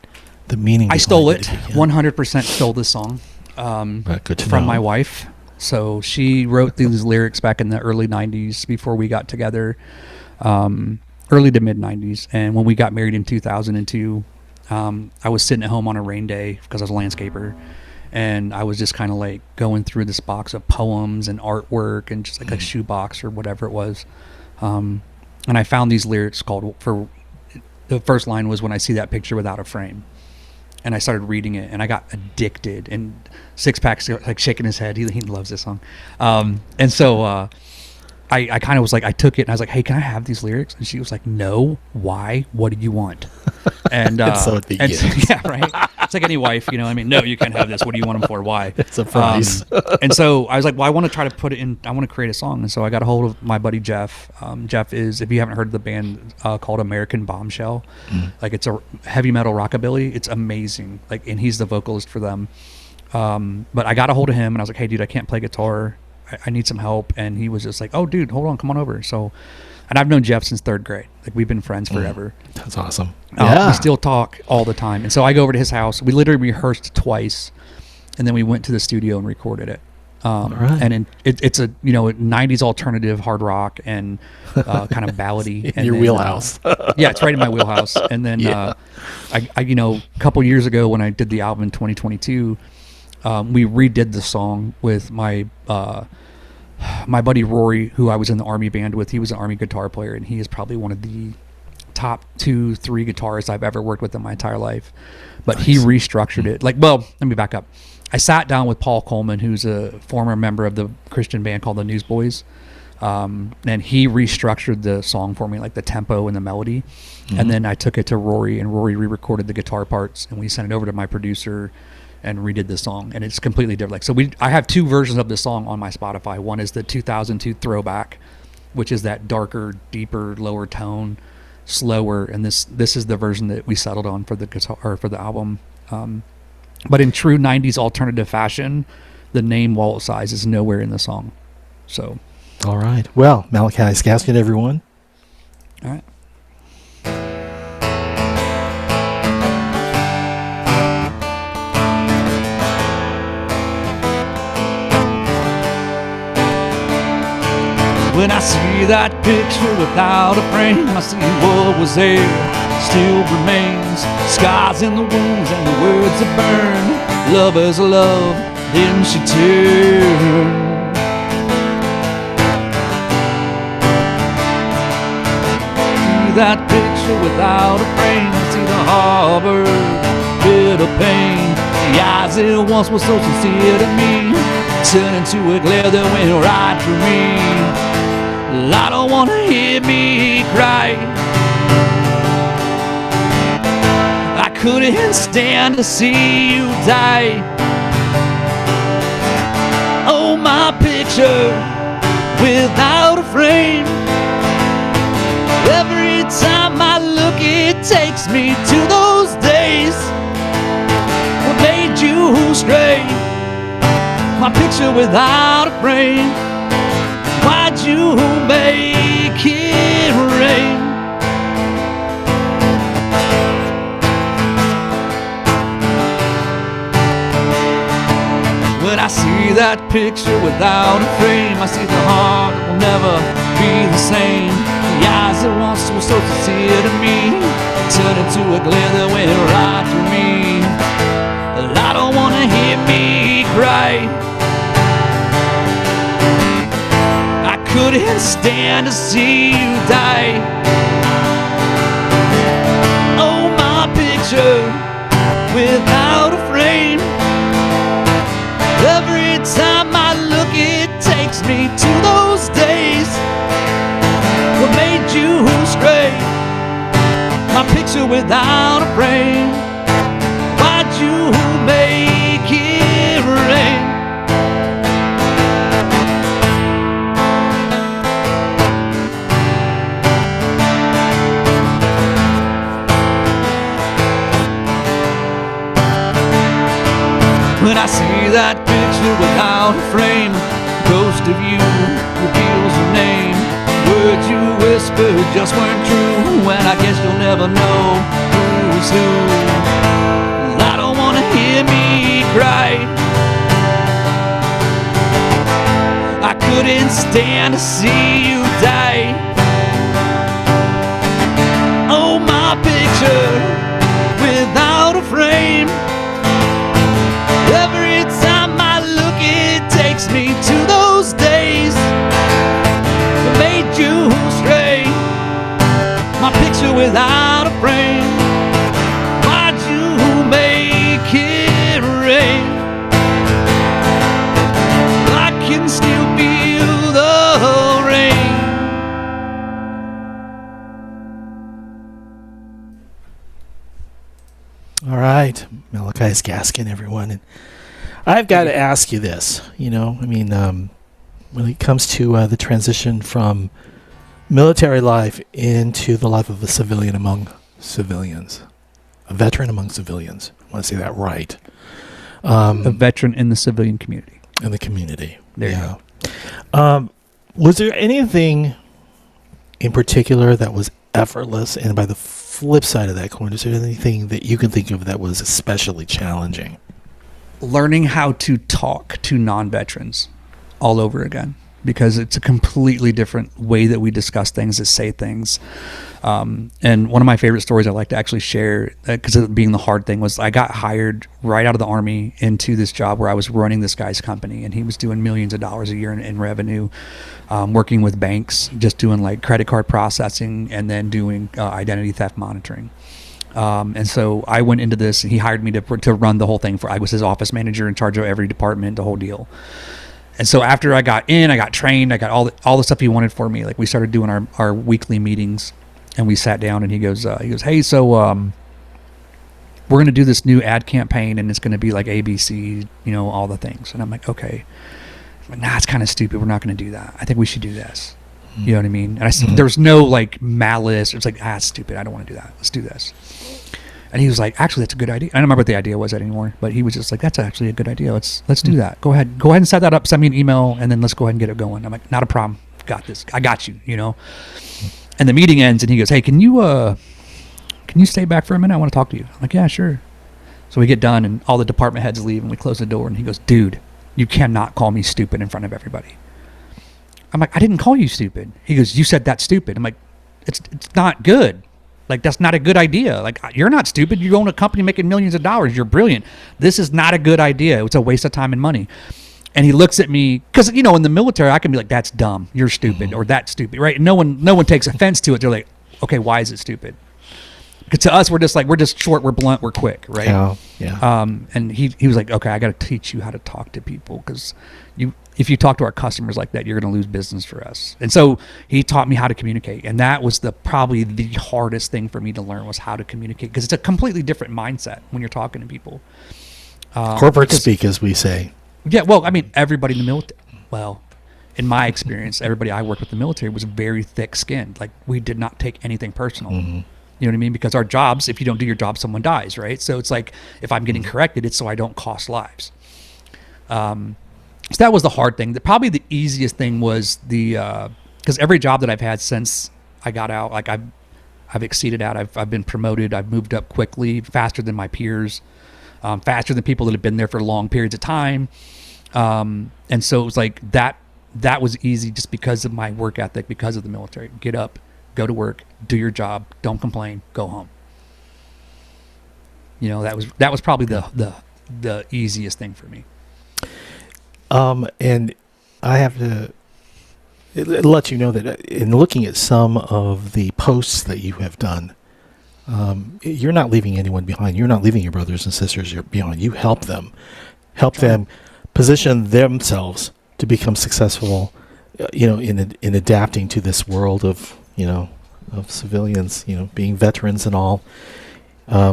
the meaning I behind stole it. if you can. 100% stole this song Good to from know. my wife. So she wrote these lyrics back in the early 90s before we got together, early to mid 90s. And when we got married in 2002, I was sitting at home on a rain day because I was a landscaper, and I was just kind of like going through this box of poems and artwork and just like a shoebox or whatever it was. And I found these lyrics for the first line was, "When I see that picture without a frame." And I started reading it, and I got addicted. And Six Pack's like shaking his head. He loves this song. And so I kind of was like, I took it and I was like, hey, can I have these lyrics? And she was like, no. Why? What do you want? And, so it begins. yeah, right. It's like any wife, I mean, no, you can't have this. What do you want them for? Why? It's a price. And so I was like, well, I want to try to put it in. I want to create a song. And so I got a hold of my buddy Jeff. Jeff is, if you haven't heard of the band called American Bombshell, like it's a heavy metal rockabilly. It's amazing. Like, and he's the vocalist for them. But I got a hold of him and I was like, hey, dude, I can't play guitar. I need some help. And he was just like, oh, dude, hold on, come on over. So And I've known Jeff since 3rd grade. Like, we've been friends forever. That's awesome. Yeah. We still talk all the time. And so I go over to his house. We literally rehearsed twice, and then we went to the studio and recorded it. Right. And it's a 90s alternative hard rock and kind of ballady. In your wheelhouse. Yeah, it's right in my wheelhouse. And then I a couple years ago when I did the album in 2022, we redid the song with my buddy Rory, who I was in the Army band with. He was an Army guitar player, and he is probably one of the top 2-3 guitarists I've ever worked with in my entire life. But he restructured it. Let me back up. I sat down with Paul Coleman, who's a former member of the Christian band called the Newsboys, and he restructured the song for me, like the tempo and the melody. And then I took it to Rory, and Rory re-recorded the guitar parts, and we sent it over to my producer and redid the song, and it's completely different. I have 2 versions of the song on my Spotify. One is the 2002 throwback, which is that darker, deeper, lower tone, slower, and this is the version that we settled on for the guitar or for the album. But in true 90s alternative fashion, the name Wallet Size is nowhere in the song. So, all right. Well, Malachias Gaskin, everyone. All right. When I see that picture without a frame, I see what was there still remains. Scars in the wounds and the words that burn. Lovers love, then she turned. See that picture without a frame, I see the harbor, bitter pain. The eyes that once were so sincere to me turned into a glare that went right through me. I don't want to hear me cry. I couldn't stand to see you die. Oh, my picture without a frame. Every time I look, it takes me to those days. What made you stray? My picture without a frame. Why'd you make it rain? When I see that picture without a frame, I see the heart that will never be the same. The eyes that once were so sincere to me turned into a glare that went right through me. I don't want to hear me cry. Couldn't stand to see you die. Oh, my picture without a frame. Every time I look, it takes me to those days. What made you stray? My picture without a frame. Why'd you make it rain? When I see that picture without a frame, ghost of you reveals your name. Words you whispered just weren't true, and I guess you'll never know who's who. I don't want to hear me cry. I couldn't stand to see you die. Oh, my picture without a frame. Every time I look, it takes me to those days that made you stray. My picture without a frame. Why'd you make it rain? I can still feel the rain. All right. Malachias Gaskin, everyone. And I've got to ask you this, when it comes to the transition from military life into the life of a civilian among civilians, a veteran among civilians. I want to say that right. A veteran in the civilian community. In the community. There you go. Was there anything in particular that was effortless? And by the flip side of that coin, is there anything that you can think of that was especially challenging? Learning how to talk to non-veterans all over again, because it's a completely different way that we discuss things, that say things. And one of my favorite stories I like to actually share, because of being the hard thing, was I got hired right out of the Army into this job where I was running this guy's company, and he was doing millions of dollars a year in revenue, working with banks, just doing like credit card processing and then doing identity theft monitoring. And so I went into this, and he hired me to run the whole thing. I was his office manager, in charge of every department, the whole deal. And so after I got in, I got trained, I got all the stuff he wanted for me. Like, we started doing our weekly meetings, and we sat down, and he goes, hey, so we're going to do this new ad campaign, and it's going to be like ABC, all the things. And I'm like, okay. I'm like, nah, it's kind of stupid. We're not going to do that. I think we should do this. You know what I mean? And there was no like malice. It was like, it's stupid. I don't want to do that. Let's do this. And he was like, actually, that's a good idea. I don't remember what the idea was anymore, but he was just like, that's actually a good idea. Let's do that. Go ahead and set that up. Send me an email, and then let's go ahead and get it going. I'm like, not a problem. Got this. I got you. And the meeting ends, and he goes, hey, can you stay back for a minute? I want to talk to you. I'm like, yeah, sure. So we get done, and all the department heads leave, and we close the door, and he goes, dude, you cannot call me stupid in front of everybody. I'm like, I didn't call you stupid. He goes, you said that's stupid. I'm like, it's not good. Like, that's not a good idea. Like, you're not stupid. You own a company making millions of dollars. You're brilliant. This is not a good idea. It's a waste of time and money. And he looks at me, because, in the military, I can be like, that's dumb. You're stupid, or that's stupid, right? And no one takes offense to it. They're like, okay, why is it stupid? Because to us, we're just short, we're blunt, we're quick, right? Yeah. And he was like, okay, I got to teach you how to talk to people, because if you talk to our customers like that, you're going to lose business for us. And so he taught me how to communicate. And that was probably the hardest thing for me to learn, was how to communicate, because it's a completely different mindset when you're talking to people. Corporate speak, as we say. Yeah, well, I mean, everybody in the military, in my experience, everybody I worked with in the military was very thick-skinned. Like, we did not take anything personal. Mm-hmm. You know what I mean? Because our jobs, if you don't do your job, someone dies, right? So it's like, if I'm getting corrected, it's so I don't cost lives. So that was the hard thing. Probably the easiest thing was because every job that I've had since I got out, like I've exceeded out. I've been promoted. I've moved up quickly, faster than my peers, faster than people that have been there for long periods of time. And so it was like that was easy just because of my work ethic, because of the military. Get up, go to work, do your job, don't complain, go home. That was probably the easiest thing for me. And I have to let you know that in looking at some of the posts that you have done, you're not leaving anyone behind. You're not leaving your brothers and sisters behind. You help them position themselves to become successful, in adapting to this world of civilians, being veterans and all.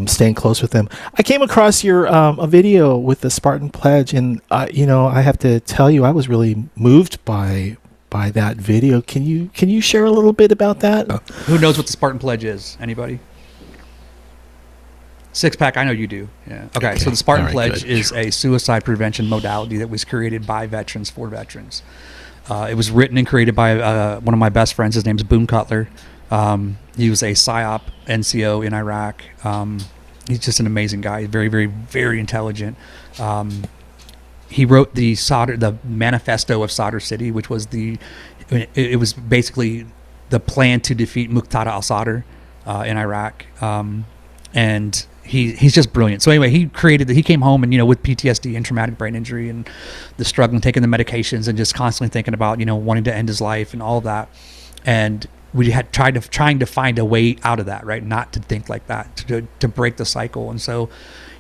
Staying close with them. I came across your a video with the Spartan Pledge, and I have to tell you, I was really moved by that video. Can you share a little bit about that? Who knows what the Spartan Pledge is? Anybody? Six pack. I know you do. Yeah. Okay. So the Spartan Pledge is a suicide prevention modality that was created by veterans for veterans. It was written and created by one of my best friends. His name's Boone Cutler. He was a PSYOP NCO in Iraq. He's just an amazing guy. Very, very, very intelligent. He wrote the manifesto of Sadr City, which was it was basically the plan to defeat Muqtada al-Sadr in Iraq. And he's just brilliant. So anyway, he came home and, with PTSD and traumatic brain injury and the struggle and taking the medications and just constantly thinking about, wanting to end his life and all of that. And we had trying to find a way out of that, right? Not to think like that, to break the cycle. And so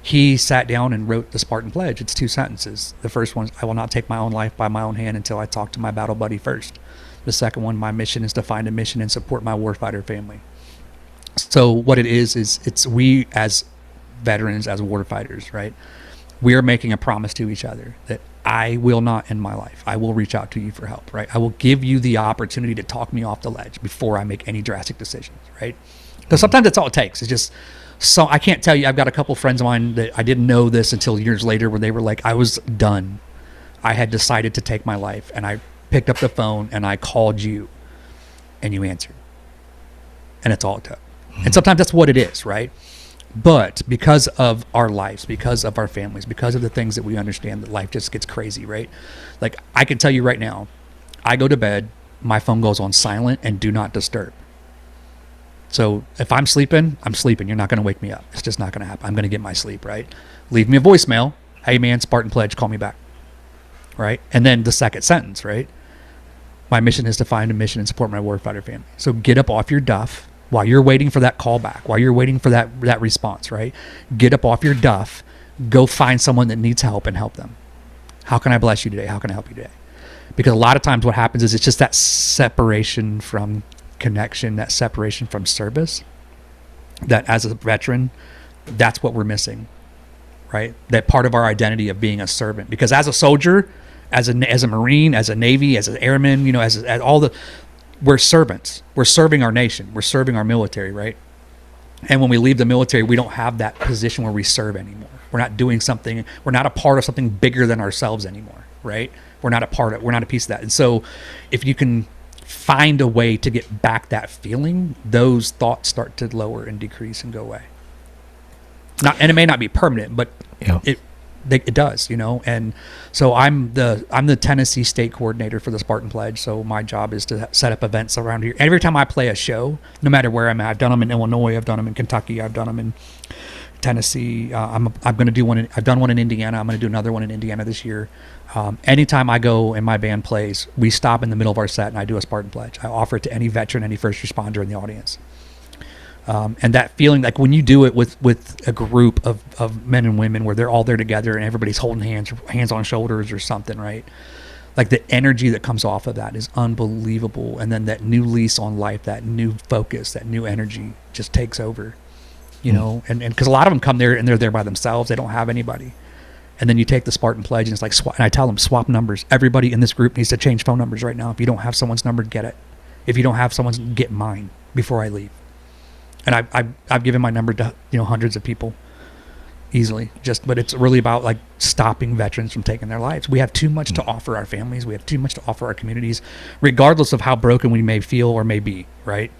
he sat down and wrote the Spartan Pledge. It's 2 sentences. The first one is, I will not take my own life by my own hand until I talk to my battle buddy first. The second one, my mission is to find a mission and support my warfighter family. So what it is it's we as veterans, as warfighters, right? We are making a promise to each other that I will not end my life. I will reach out to you for help, right? I will give you the opportunity to talk me off the ledge before I make any drastic decisions, right? Because sometimes that's all it takes. It's just, so I can't tell you, I've got a couple friends of mine that I didn't know this until years later, where they were like, I was done. I had decided to take my life, and I picked up the phone and I called you and you answered. And it's all it took. And sometimes that's what it is, right? But because of our lives, because of our families, because of the things that we understand, that life just gets crazy, right? Like, I can tell you right now, I go to bed, my phone goes on silent and do not disturb. So if I'm sleeping, I'm sleeping. You're not going to wake me up. It's just not going to happen. I'm going to get my sleep, right? Leave me a voicemail. Hey man, Spartan Pledge, call me back. Right? And then the second sentence, right? My mission is to find a mission and support my warfighter family. So get up off your duff while you're waiting for that call back, while you're waiting for that response, right? Get up off your duff, go find someone that needs help and help them. How can I bless you today? How can I help you today? Because a lot of times what happens is it's just that separation from connection, that separation from service, that as a veteran, that's what we're missing, right? That part of our identity of being a servant. Because as a soldier, as a Marine, as a Navy, as an airman, you know, as all the, we're servants. We're serving our nation. We're serving our military, right? And when we leave the military, we don't have that position where we serve anymore. We're not doing something, we're not a part of something bigger than ourselves anymore, right? We're not a piece of that. And so if you can find a way to get back that feeling, those thoughts start to lower and decrease and go away. And it may not be permanent, but it does, you know. And so I'm the Tennessee state coordinator for the Spartan Pledge. So my job is to set up events around here. Every time I play a show, no matter where I'm at, I've done them in Illinois, I've done them in Kentucky, I've done them in Tennessee. I'm going to do one. I've done one in Indiana. I'm going to do another one in Indiana this year. Anytime I go and my band plays, we stop in the middle of our set and I do a Spartan Pledge. I offer it to any veteran, any first responder in the audience. And that feeling, like when you do it with a group of men and women where they're all there together and everybody's holding hands on shoulders or something, right? Like the energy that comes off of that is unbelievable. And then that new lease on life, that new focus, that new energy just takes over, you know? And because a lot of them come there and they're there by themselves. They don't have anybody. And then you take the Spartan Pledge and it's like, and I tell them, swap numbers. Everybody in this group needs to change phone numbers right now. If you don't have someone's number, get it. If you don't have someone's, get mine before I leave. And I've given my number to, you know, hundreds of people easily. But it's really about like stopping veterans from taking their lives. We have too much to offer our families. We have too much to offer our communities, regardless of how broken we may feel or may be, right?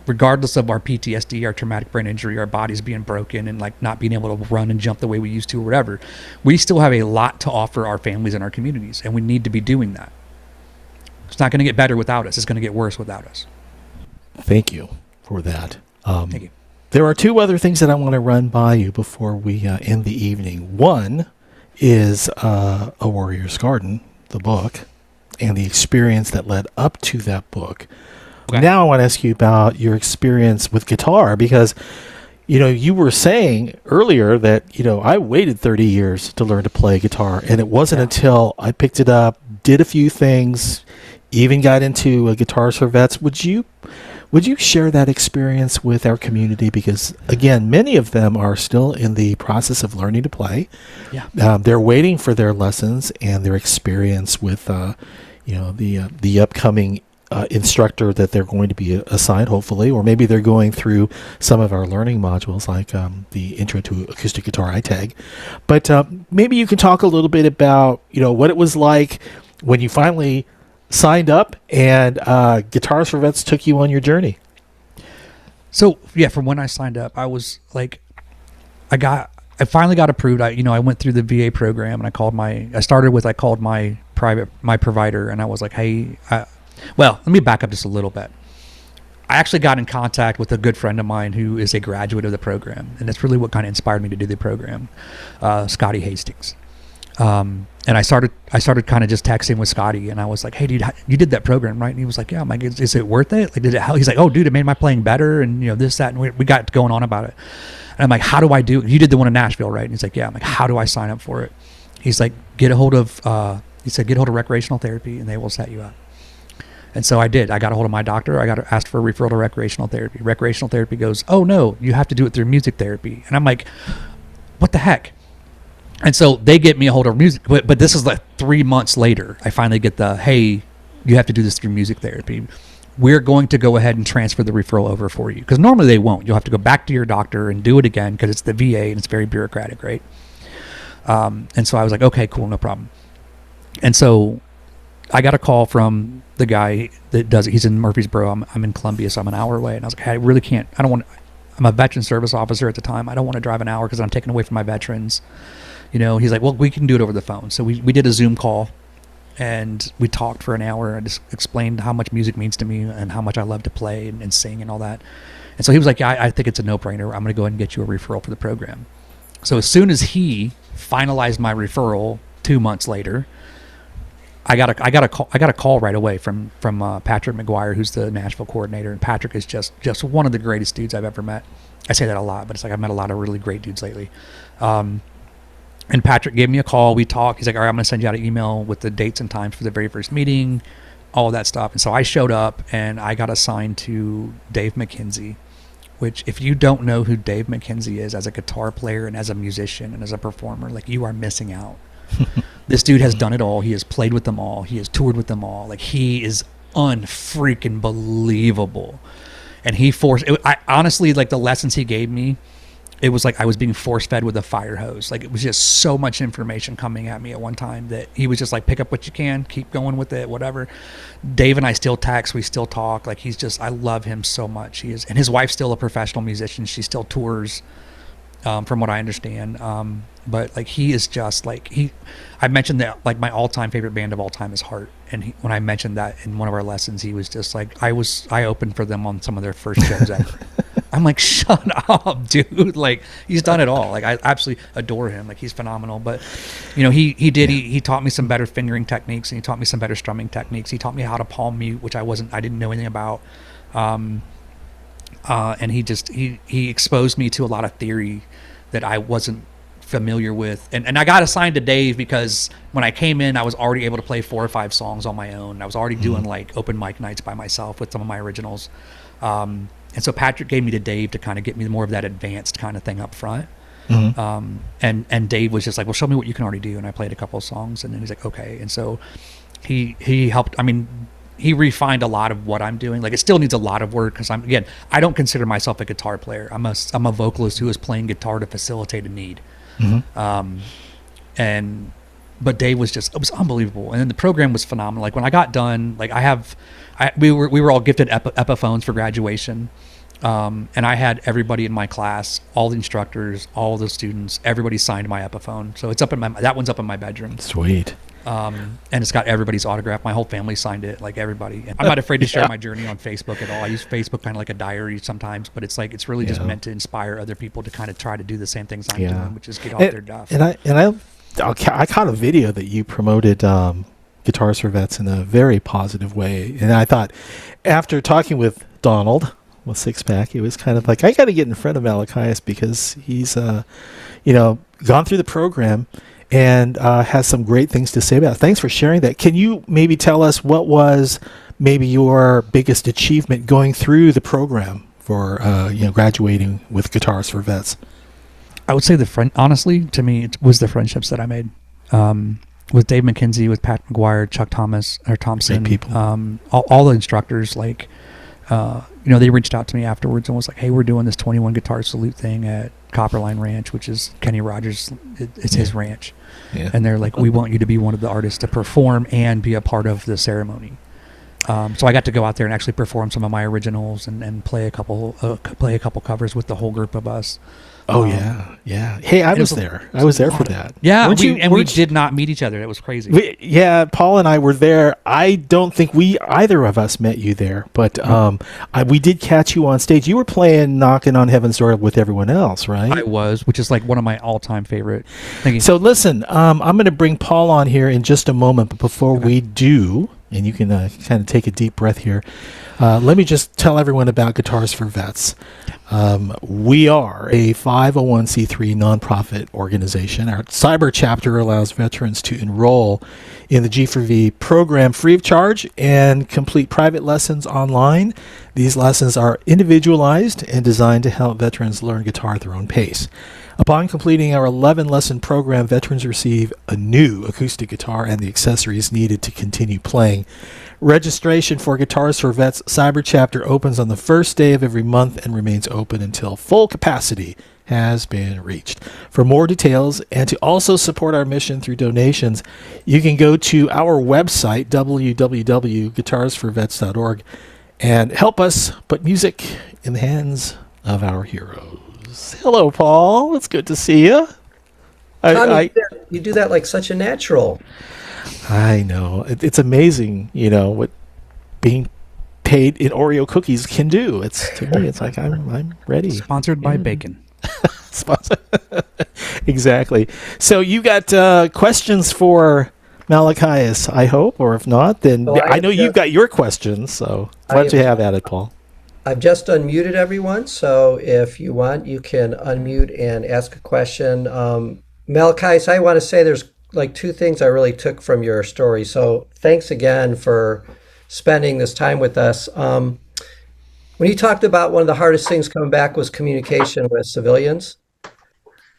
Regardless of our PTSD, our traumatic brain injury, our bodies being broken and like not being able to run and jump the way we used to or whatever, we still have a lot to offer our families and our communities. And we need to be doing that. It's not going to get better without us. It's going to get worse without us. Thank you for that. Thank you. There are two other things that I want to run by you before we end the evening. One is A Warrior's Garden, the book, and the experience that led up to that book. Okay. Now I want to ask you about your experience with guitar, because, you know, you were saying earlier that, you know, I waited 30 years to learn to play guitar, and it wasn't until I picked it up, did a few things, even got into a Guitars for Vets. Would you share that experience with our community? Because, again, many of them are still in the process of learning to play. Yeah. They're waiting for their lessons and their experience with, you know, the upcoming instructor that they're going to be assigned, hopefully, or maybe they're going through some of our learning modules like the Intro to Acoustic Guitar ITAG. But maybe you can talk a little bit about, you know, what it was like when you finally signed up and Guitars for Vets took you on your journey. So yeah, from when I signed up, I was like, I finally got approved. I went through the VA program and I called my provider and I was like, hey, well, let me back up just a little bit. I actually got in contact with a good friend of mine who is a graduate of the program, and that's really what kind of inspired me to do the program, Scotty Hastings. And I started kind of just texting with Scotty, and I was like, hey dude, you did that program, right? And he was like, yeah. I'm like, is it worth it? Like, did it help? He's like, oh dude, it made my playing better, and you know, this, that, and we got going on about it. And I'm like, how do I do it? You did the one in Nashville, right? And he's like, yeah. I'm like, how do I sign up for it? He's like, get a hold of recreational therapy and they will set you up. And so I did. I got a hold of my doctor. I got asked for a referral to recreational therapy. Recreational therapy goes, oh no, you have to do it through music therapy. And I'm like, what the heck? And so they get me a hold of music, but this is like 3 months later. I finally get hey, you have to do this through music therapy. We're going to go ahead and transfer the referral over for you. Because normally they won't. You'll have to go back to your doctor and do it again because it's the VA and it's very bureaucratic, right? And so I was like, okay, cool, no problem. And so I got a call from the guy that does it. He's in Murfreesboro. I'm in Columbia, so I'm an hour away. And I was like, hey, I really can't. I don't want. I'm a veteran service officer at the time. I don't want to drive an hour because I'm taken away from my veterans. He's like, well, we can do it over the phone. So we did a Zoom call, and we talked for an hour. I just explained how much music means to me and how much I love to play and sing and all that. And so he was like, yeah, I think it's a no-brainer. I'm going to go ahead and get you a referral for the program. So as soon as he finalized my referral 2 months later, I got a call right away from Patrick McGuire, who's the Nashville coordinator. And Patrick is just one of the greatest dudes I've ever met. I say that a lot, but it's like I've met a lot of really great dudes lately. And Patrick gave me a call. We talked. He's like, all right, I'm going to send you out an email with the dates and times for the very first meeting, all of that stuff. And so I showed up, and I got assigned to Dave McKenzie, which if you don't know who Dave McKenzie is as a guitar player and as a musician and as a performer, like, you are missing out. This dude has done it all. He has played with them all. He has toured with them all. Like, he is unfreaking believable. And he honestly, like, the lessons he gave me, it was like I was being force fed with a fire hose. Like, it was just so much information coming at me at one time that he was just like, pick up what you can, keep going with it, whatever. Dave and I still text, we still talk. Like, I love him so much. He is, and his wife's still a professional musician. She still tours, from what I understand. But like, he is just like, I mentioned that, like, my all-time favorite band of all time is Heart. And when I mentioned that in one of our lessons, he was just like, I opened for them on some of their first shows ever. I'm like, shut up, dude. Like, he's done it all. Like, I absolutely adore him. Like, he's phenomenal. But, he taught me some better fingering techniques, and he taught me some better strumming techniques. He taught me how to palm mute, which I didn't know anything about. And he exposed me to a lot of theory that I wasn't familiar with. And I got assigned to Dave because when I came in, I was already able to play 4 or 5 songs on my own. I was already doing like open mic nights by myself with some of my originals. And so Patrick gave me to Dave to kind of get me more of that advanced kind of thing up front. And Dave was just like, well, show me what you can already do. And I played a couple of songs, and then he's like, okay. And so he helped. I mean, he refined a lot of what I'm doing. Like, it still needs a lot of work because I don't consider myself a guitar player. I'm a vocalist who is playing guitar to facilitate a need. But Dave was it was unbelievable. And then the program was phenomenal. Like, when I got done, like, we were all gifted Epiphones for graduation. And I had everybody in my class, all the instructors, all the students, everybody signed my Epiphone. So it's that one's up in my bedroom. Sweet. And it's got everybody's autograph. My whole family signed it, like everybody. And I'm not afraid to share my journey on Facebook at all. I use Facebook kind of like a diary sometimes, but it's like, it's really just meant to inspire other people to kind of try to do the same things I'm doing, which is get off their duff. And I caught a video that you promoted Guitars for Vets in a very positive way. And I thought, after talking with Donald with Sixpack, it was kind of like, I got to get in front of Malachias because he's, gone through the program and has some great things to say about it. Thanks for sharing that. Can you maybe tell us what was maybe your biggest achievement going through the program for graduating with Guitars for Vets? I would say honestly, to me, it was the friendships that I made with Dave McKenzie, with Pat McGuire, Chuck Thompson, great people. All the instructors. Like, they reached out to me afterwards and was like, "Hey, we're doing this 21 guitar salute thing at Copperline Ranch," which is Kenny Rogers. It's his ranch. Yeah. And they're like, "We want you to be one of the artists to perform and be a part of the ceremony." So I got to go out there and actually perform some of my originals and play a couple covers with the whole group of us. Oh yeah. Hey, I was there. I was there for that. Yeah, we did not meet each other. It was crazy. Paul and I were there. I don't think either of us met you there, but we did catch you on stage. You were playing "Knocking on Heaven's Door" with everyone else, right? I was, which is like one of my all-time favorite. Thank you. So listen, I'm going to bring Paul on here in just a moment, but before we do, and you can kind of take a deep breath here, let me just tell everyone about Guitars for Vets. We are a 501c3 nonprofit organization. Our cyber chapter allows veterans to enroll in the G4V program free of charge and complete private lessons online. These lessons are individualized and designed to help veterans learn guitar at their own pace. Upon completing our 11-lesson program, veterans receive a new acoustic guitar and the accessories needed to continue playing. Registration for Guitars for Vets Cyber Chapter opens on the first day of every month and remains open until full capacity has been reached. For more details and to also support our mission through donations, you can go to our website, www.guitarsforvets.org, and help us put music in the hands of our heroes. Hello, Paul. It's good to see you. Tom, you do that like such a natural. I know. It's amazing, what being paid in Oreo cookies can do. To me, it's like I'm ready. Sponsored by bacon. Exactly. So you got questions for Malachias, I hope, or if not, then I know you've got your questions. So why don't you have at it, Paul? I've just unmuted everyone, so if you want, you can unmute and ask a question. Malachias, I want to say there's like two things I really took from your story. So thanks again for spending this time with us. When you talked about one of the hardest things coming back was communication with civilians,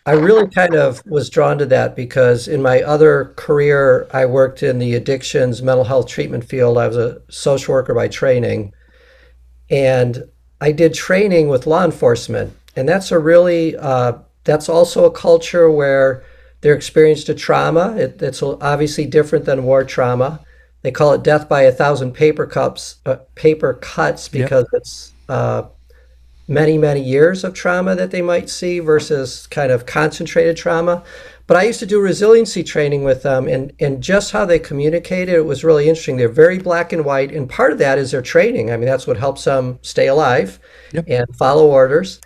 I really kind of was drawn to that because in my other career, I worked in the addictions mental health treatment field. I was a social worker by training, and I did training with law enforcement. And that's that's also a culture where they're experienced a trauma. It's obviously different than war trauma. They call it death by 1,000 paper cuts because it's many, many years of trauma that they might see versus kind of concentrated trauma. But I used to do resiliency training with them, and just how they communicated, it was really interesting. They're very black and white, and part of that is their training. I mean, that's what helps them stay alive and follow orders.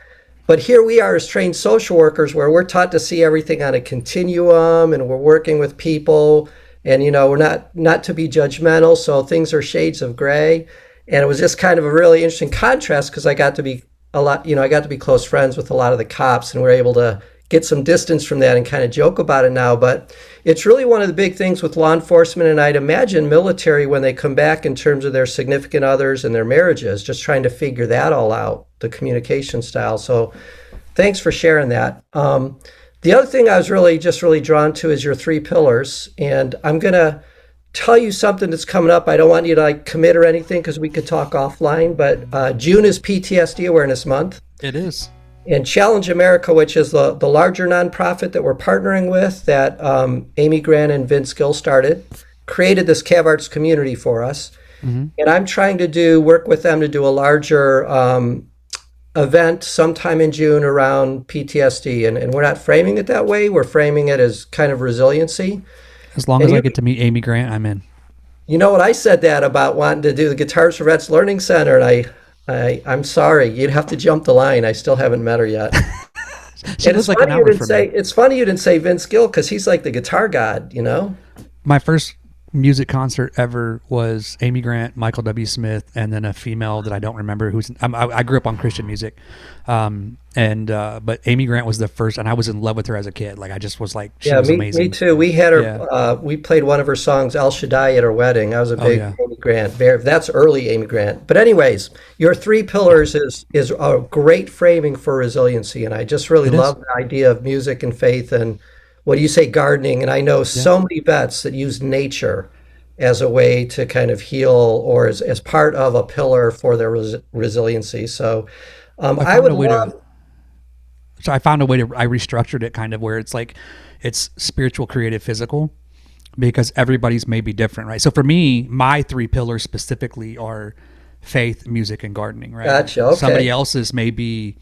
But here we are as trained social workers where we're taught to see everything on a continuum, and we're working with people, and we're not to be judgmental, so things are shades of gray. And it was just kind of a really interesting contrast because I got to be close friends with a lot of the cops, and we're able to get some distance from that and kind of joke about it now. But it's really one of the big things with law enforcement, and I'd imagine military when they come back in terms of their significant others and their marriages, just trying to figure that all out, the communication style. So thanks for sharing that. The other thing I was really drawn to is your 3 pillars, and I'm going to tell you something that's coming up. I don't want you to commit or anything because we could talk offline, but June is PTSD Awareness Month. It is. And Challenge America, which is the larger nonprofit that we're partnering with, that Amy Grant and Vince Gill started, created this Cav Arts community for us. Mm-hmm. And I'm trying to work with them to do a larger event sometime in June around PTSD. And we're not framing it that way. We're framing it as kind of resiliency. As long as I get to meet Amy Grant, I'm in. You know what? I said that about wanting to do the Guitars for Vets Learning Center, and I'm sorry. You'd have to jump the line. I still haven't met her yet. She lives like an hour from me. It's funny you didn't say Vince Gill because he's like the guitar god, My first music concert ever was Amy Grant, Michael W. Smith, and then a female that I don't remember I grew up on Christian music. But Amy Grant was the first, and I was in love with her as a kid. Like I just was like, she was amazing. Me too. We had her, we played one of her songs, El Shaddai, at her wedding. I was a big Amy Grant. That's early Amy Grant. But anyways, your 3 pillars is a great framing for resiliency. And I just really love the idea of music and faith and what do you say, gardening. And I know so many vets that use nature as a way to kind of heal or as part of a pillar for their resiliency. So I found a way to, I restructured it kind of where it's like, it's spiritual, creative, physical, because everybody's may be different, right? So for me, my 3 pillars specifically are faith, music, and gardening, right? Gotcha, okay. Somebody else's may be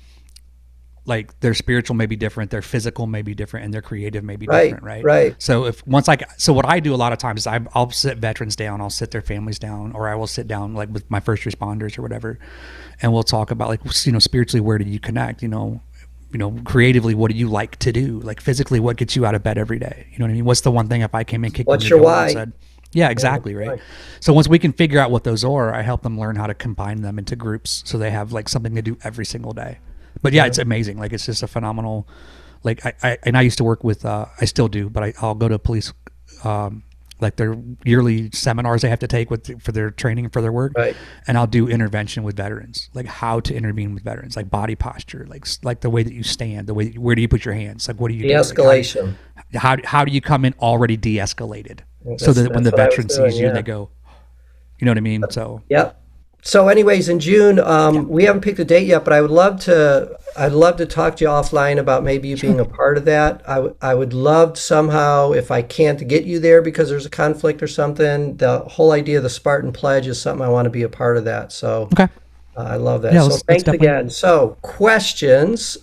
like their spiritual may be different, their physical may be different, and their creative may be different, right? Right. So what I do a lot of times is I'll sit veterans down, I'll sit their families down, or I will sit down like with my first responders or whatever, and we'll talk about like, spiritually, where do you connect? Creatively, what do you like to do? Like physically, what gets you out of bed every day? You know what I mean? What's the one thing if I came and kicked what's your why? And said, yeah, exactly, right? So once we can figure out what those are, I help them learn how to combine them into groups so they have like something to do every single day. But yeah, it's amazing. Like it's just a phenomenal. Like I used to work with. I still do, but I'll go to police. Like their yearly seminars they have to take for their training and for their work, and I'll do intervention with veterans, like how to intervene with veterans, like body posture, like the way that you stand, where do you put your hands, like what do you de-escalation? Do? How do you come in already de-escalated, so that when the veteran sees you, they go, you know what I mean? So yep. So, anyways, in June, we haven't picked a date yet, but I'd love to talk to you offline about maybe you being a part of that. I would love somehow, if I can, to get you there because there's a conflict or something. The whole idea of the Spartan Pledge is something I want to be a part of that. So, Okay. I love that. Yeah, So, let's thanks definitely- again. So, questions.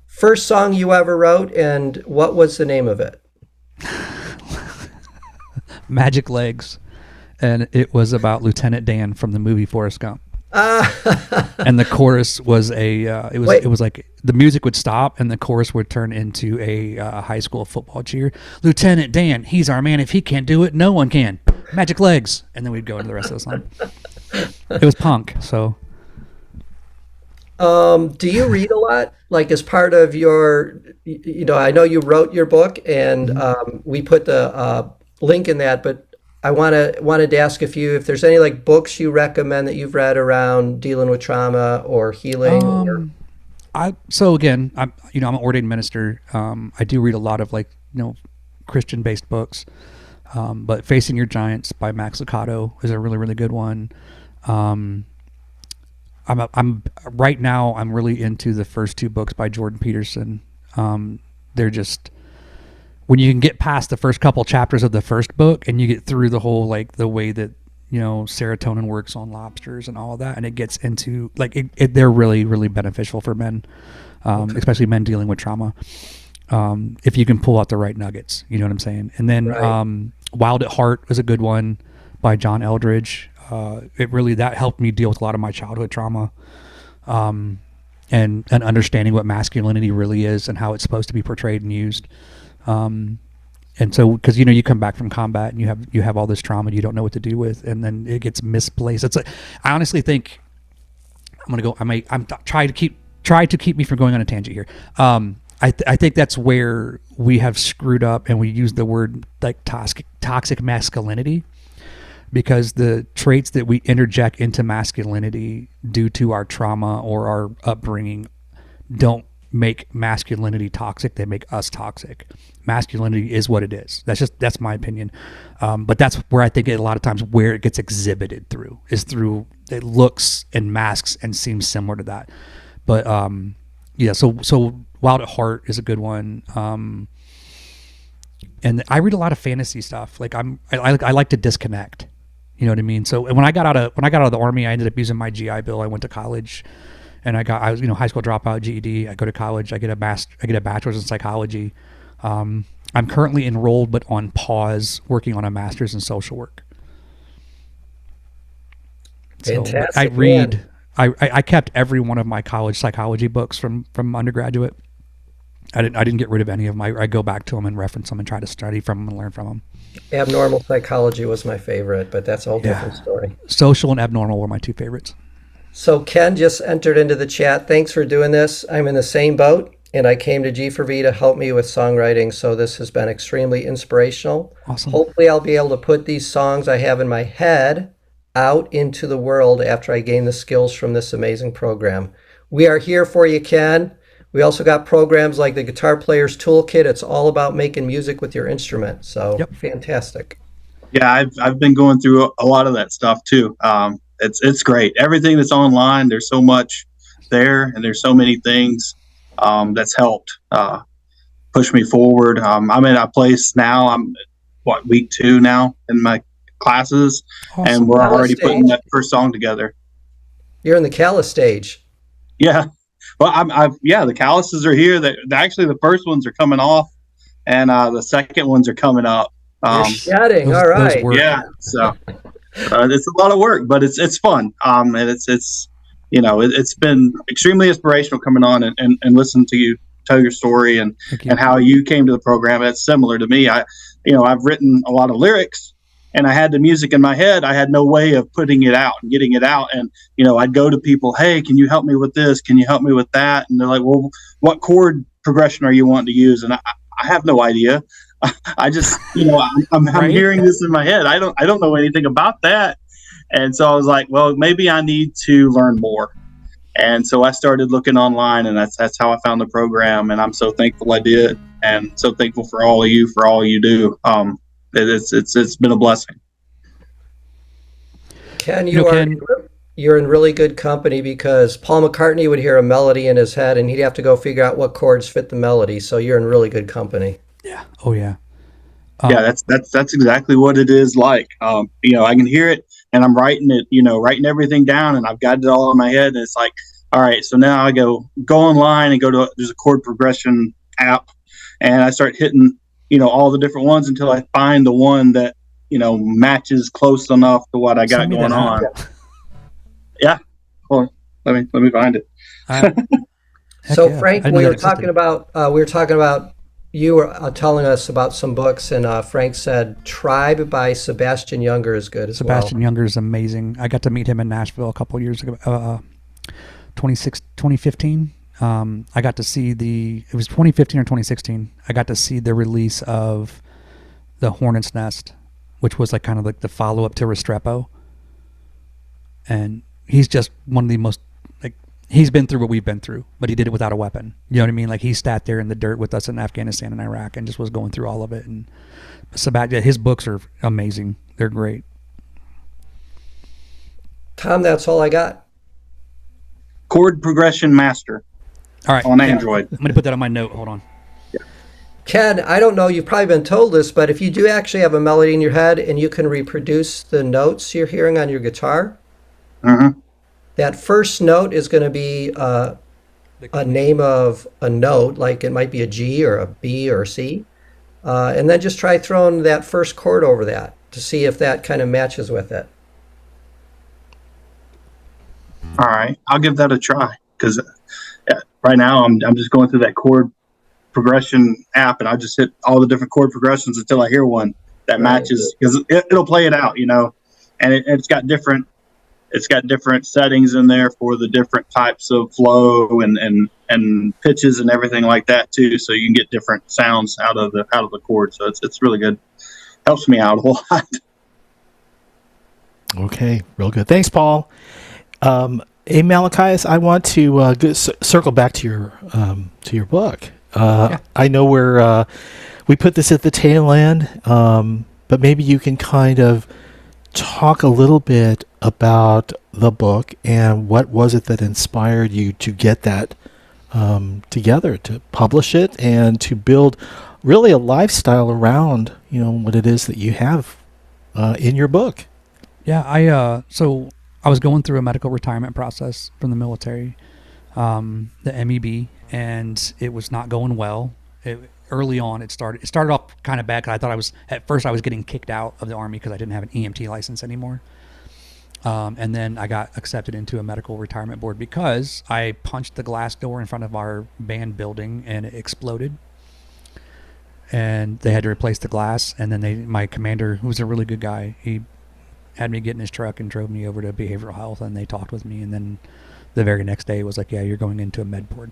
First song you ever wrote, and what was the name of it? Magic Legs, and it was about Lieutenant Dan from the movie Forrest Gump. And the chorus was it was like the music would stop and the chorus would turn into a high school football cheer. Lieutenant Dan, he's our man. If he can't do it, no one can. Magic Legs, and then we'd go into the rest of the song. It was punk, so. Do you read a lot? Like as part of your, I know you wrote your book, and we put the link in that. But I wanted to ask if there's any like books you recommend that you've read around dealing with trauma or healing. So again, I'm an ordained minister. I do read a lot of Christian-based books. But Facing Your Giants by Max Lucado is a really, really good one. I'm right now I'm really into the first two books by Jordan Peterson. They're just, when you can get past the first couple chapters of the first book and you get through the whole the way that serotonin works on lobsters and all of that, and it gets into they're really, really beneficial for men, especially men dealing with trauma. If you can pull out the right nuggets, you know what I'm saying. And then Right. Wild at Heart is a good one by John Eldridge. That helped me deal with a lot of my childhood trauma, and understanding what masculinity really is and how it's supposed to be portrayed and used. And so, because you come back from combat and you have all this trauma you don't know what to do with, and then it gets misplaced. I honestly think I'm try to keep me from going on a tangent here. I think that's where we have screwed up, and we use the word toxic masculinity, because the traits that we interject into masculinity due to our trauma or our upbringing don't make masculinity toxic. They make us toxic. Masculinity is what it is. That's my opinion. But that's where I think a lot of times where it gets exhibited through it looks and masks and seems similar to that. But so Wild at Heart is a good one. And I read a lot of fantasy stuff. I like to disconnect. You know what I mean? So when I got out of the Army, I ended up using my GI Bill. I went to college, and I was high school dropout, GED. I go to college. I get a bachelor's in psychology. I'm currently enrolled but on pause, working on a master's in social work. Fantastic. So I read. I kept every one of my college psychology books from undergraduate. I didn't get rid of any of them. I go back to them and reference them and try to study from them and learn from them. Abnormal Psychology was my favorite, but that's a whole different story. Social and Abnormal were my two favorites. So Ken just entered into the chat. Thanks for doing this. I'm in the same boat, and I came to G4V to help me with songwriting, so this has been extremely inspirational. Awesome. Hopefully I'll be able to put these songs I have in my head out into the world after I gain the skills from this amazing program. We are here for you, Ken. We also got programs like the Guitar Player's Toolkit. It's all about making music with your instrument. So Fantastic. Yeah, I've been going through a lot of that stuff too. It's great. Everything that's online, there's so much there, and there's so many things that's helped push me forward. I'm in a place now. I'm week 2 now in my classes, Awesome. and we're already Stage. putting that first song together. You're in the Callus stage. Yeah. Well, the calluses are here. Actually, the first ones are coming off, and the second ones are coming up. You're shedding. those All right. work. Yeah. So it's a lot of work, but it's fun. And it's been extremely inspirational coming on and listening to you tell your story and how you came to the program. It's similar to me. I've written a lot of lyrics, and I had the music in my head. I had no way of putting it out and getting it out. And, I'd go to people, hey, can you help me with this? Can you help me with that? And they're like, well, what chord progression are you wanting to use? And I have no idea. I just, I'm hearing this in my head. I don't know anything about that. And so I was like, well, maybe I need to learn more. And so I started looking online, and that's how I found the program. And I'm so thankful I did, and so thankful for all of you, for all you do. It's been a blessing. Ken, you're in really good company because Paul McCartney would hear a melody in his head and he'd have to go figure out what chords fit the melody. So you're in really good company. Yeah. Oh yeah. Yeah, that's exactly what it is like. I can hear it and I'm writing it, writing everything down, and I've got it all in my head. And it's like, all right, so now I go online and there's a chord progression app, and I start hitting, all the different ones until I find the one that, matches close enough to what I got going on. Yeah. Hold on. Let me find it. So Frank, we were talking about you were telling us about some books, and Frank said Tribe by Sebastian Junger is good as well. Sebastian Junger is amazing. I got to meet him in Nashville a couple years ago, 2015. I got to see it was 2015 or 2016. I got to see the release of The Hornet's Nest, which was like kind of like the follow-up to Restrepo. And he's just one of the most, like, he's been through what we've been through, but he did it without a weapon. You know what I mean? Like, he sat there in the dirt with us in Afghanistan and Iraq and just was going through all of it. And his books are amazing. They're great. Tom, that's all I got. Chord Progression Master. All right. On Android. I'm going to put that on my note. Hold on. Ken, I don't know, you've probably been told this, but if you do actually have a melody in your head and you can reproduce the notes you're hearing on your guitar, that first note is going to be a name of a note, like it might be a G or a B or a C, and then just try throwing that first chord over that to see if that kind of matches with it. All right, I'll give that a try, because right now I'm just going through that chord progression app, and I just hit all the different chord progressions until I hear one that matches, because it'll play it out, and it's got different settings in there for the different types of flow and pitches and everything like that too, so you can get different sounds out of the chord. So it's really good. Helps me out a whole lot. Okay, real good. Thanks, Paul. Hey, Malachias, I want to circle back to your book. I know we put this at the tail end, but maybe you can kind of talk a little bit about the book and what was it that inspired you to get that together, to publish it and to build really a lifestyle around, what it is that you have in your book. Yeah, so I was going through a medical retirement process from the military, the MEB, and it was not going well. Early on, it started off kind of bad, because I thought at first I was getting kicked out of the Army because I didn't have an EMT license anymore. And then I got accepted into a medical retirement board because I punched the glass door in front of our band building and it exploded. And they had to replace the glass. And then my commander, who was a really good guy, he had me get in his truck and drove me over to behavioral health, and they talked with me. And then the very next day it was like, yeah, you're going into a med board.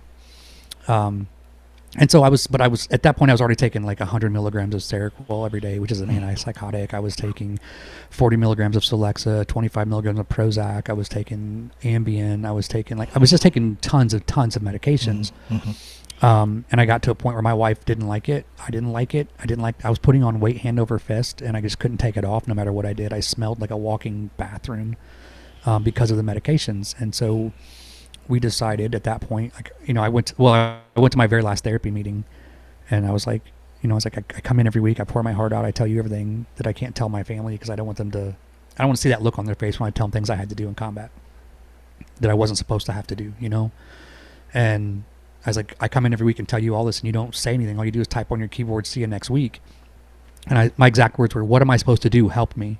And so I was at that point I was already taking like 100 milligrams of Seroquel every day, which is an antipsychotic. I was taking 40 milligrams of Celexa, 25 milligrams of Prozac. I was taking Ambien. I was just taking tons of medications. And I got to a point where my wife didn't like it. I didn't like it. I was putting on weight hand over fist, and I just couldn't take it off no matter what I did. I smelled like a walking bathroom because of the medications. And so we decided at that point, I went to my very last therapy meeting, and I was like, I come in every week, I pour my heart out, I tell you everything that I can't tell my family, because I don't want to see that look on their face when I tell them things I had to do in combat that I wasn't supposed to have to do, And I was like, I come in every week and tell you all this, and you don't say anything. All you do is type on your keyboard, see you next week. And my exact words were, what am I supposed to do? Help me.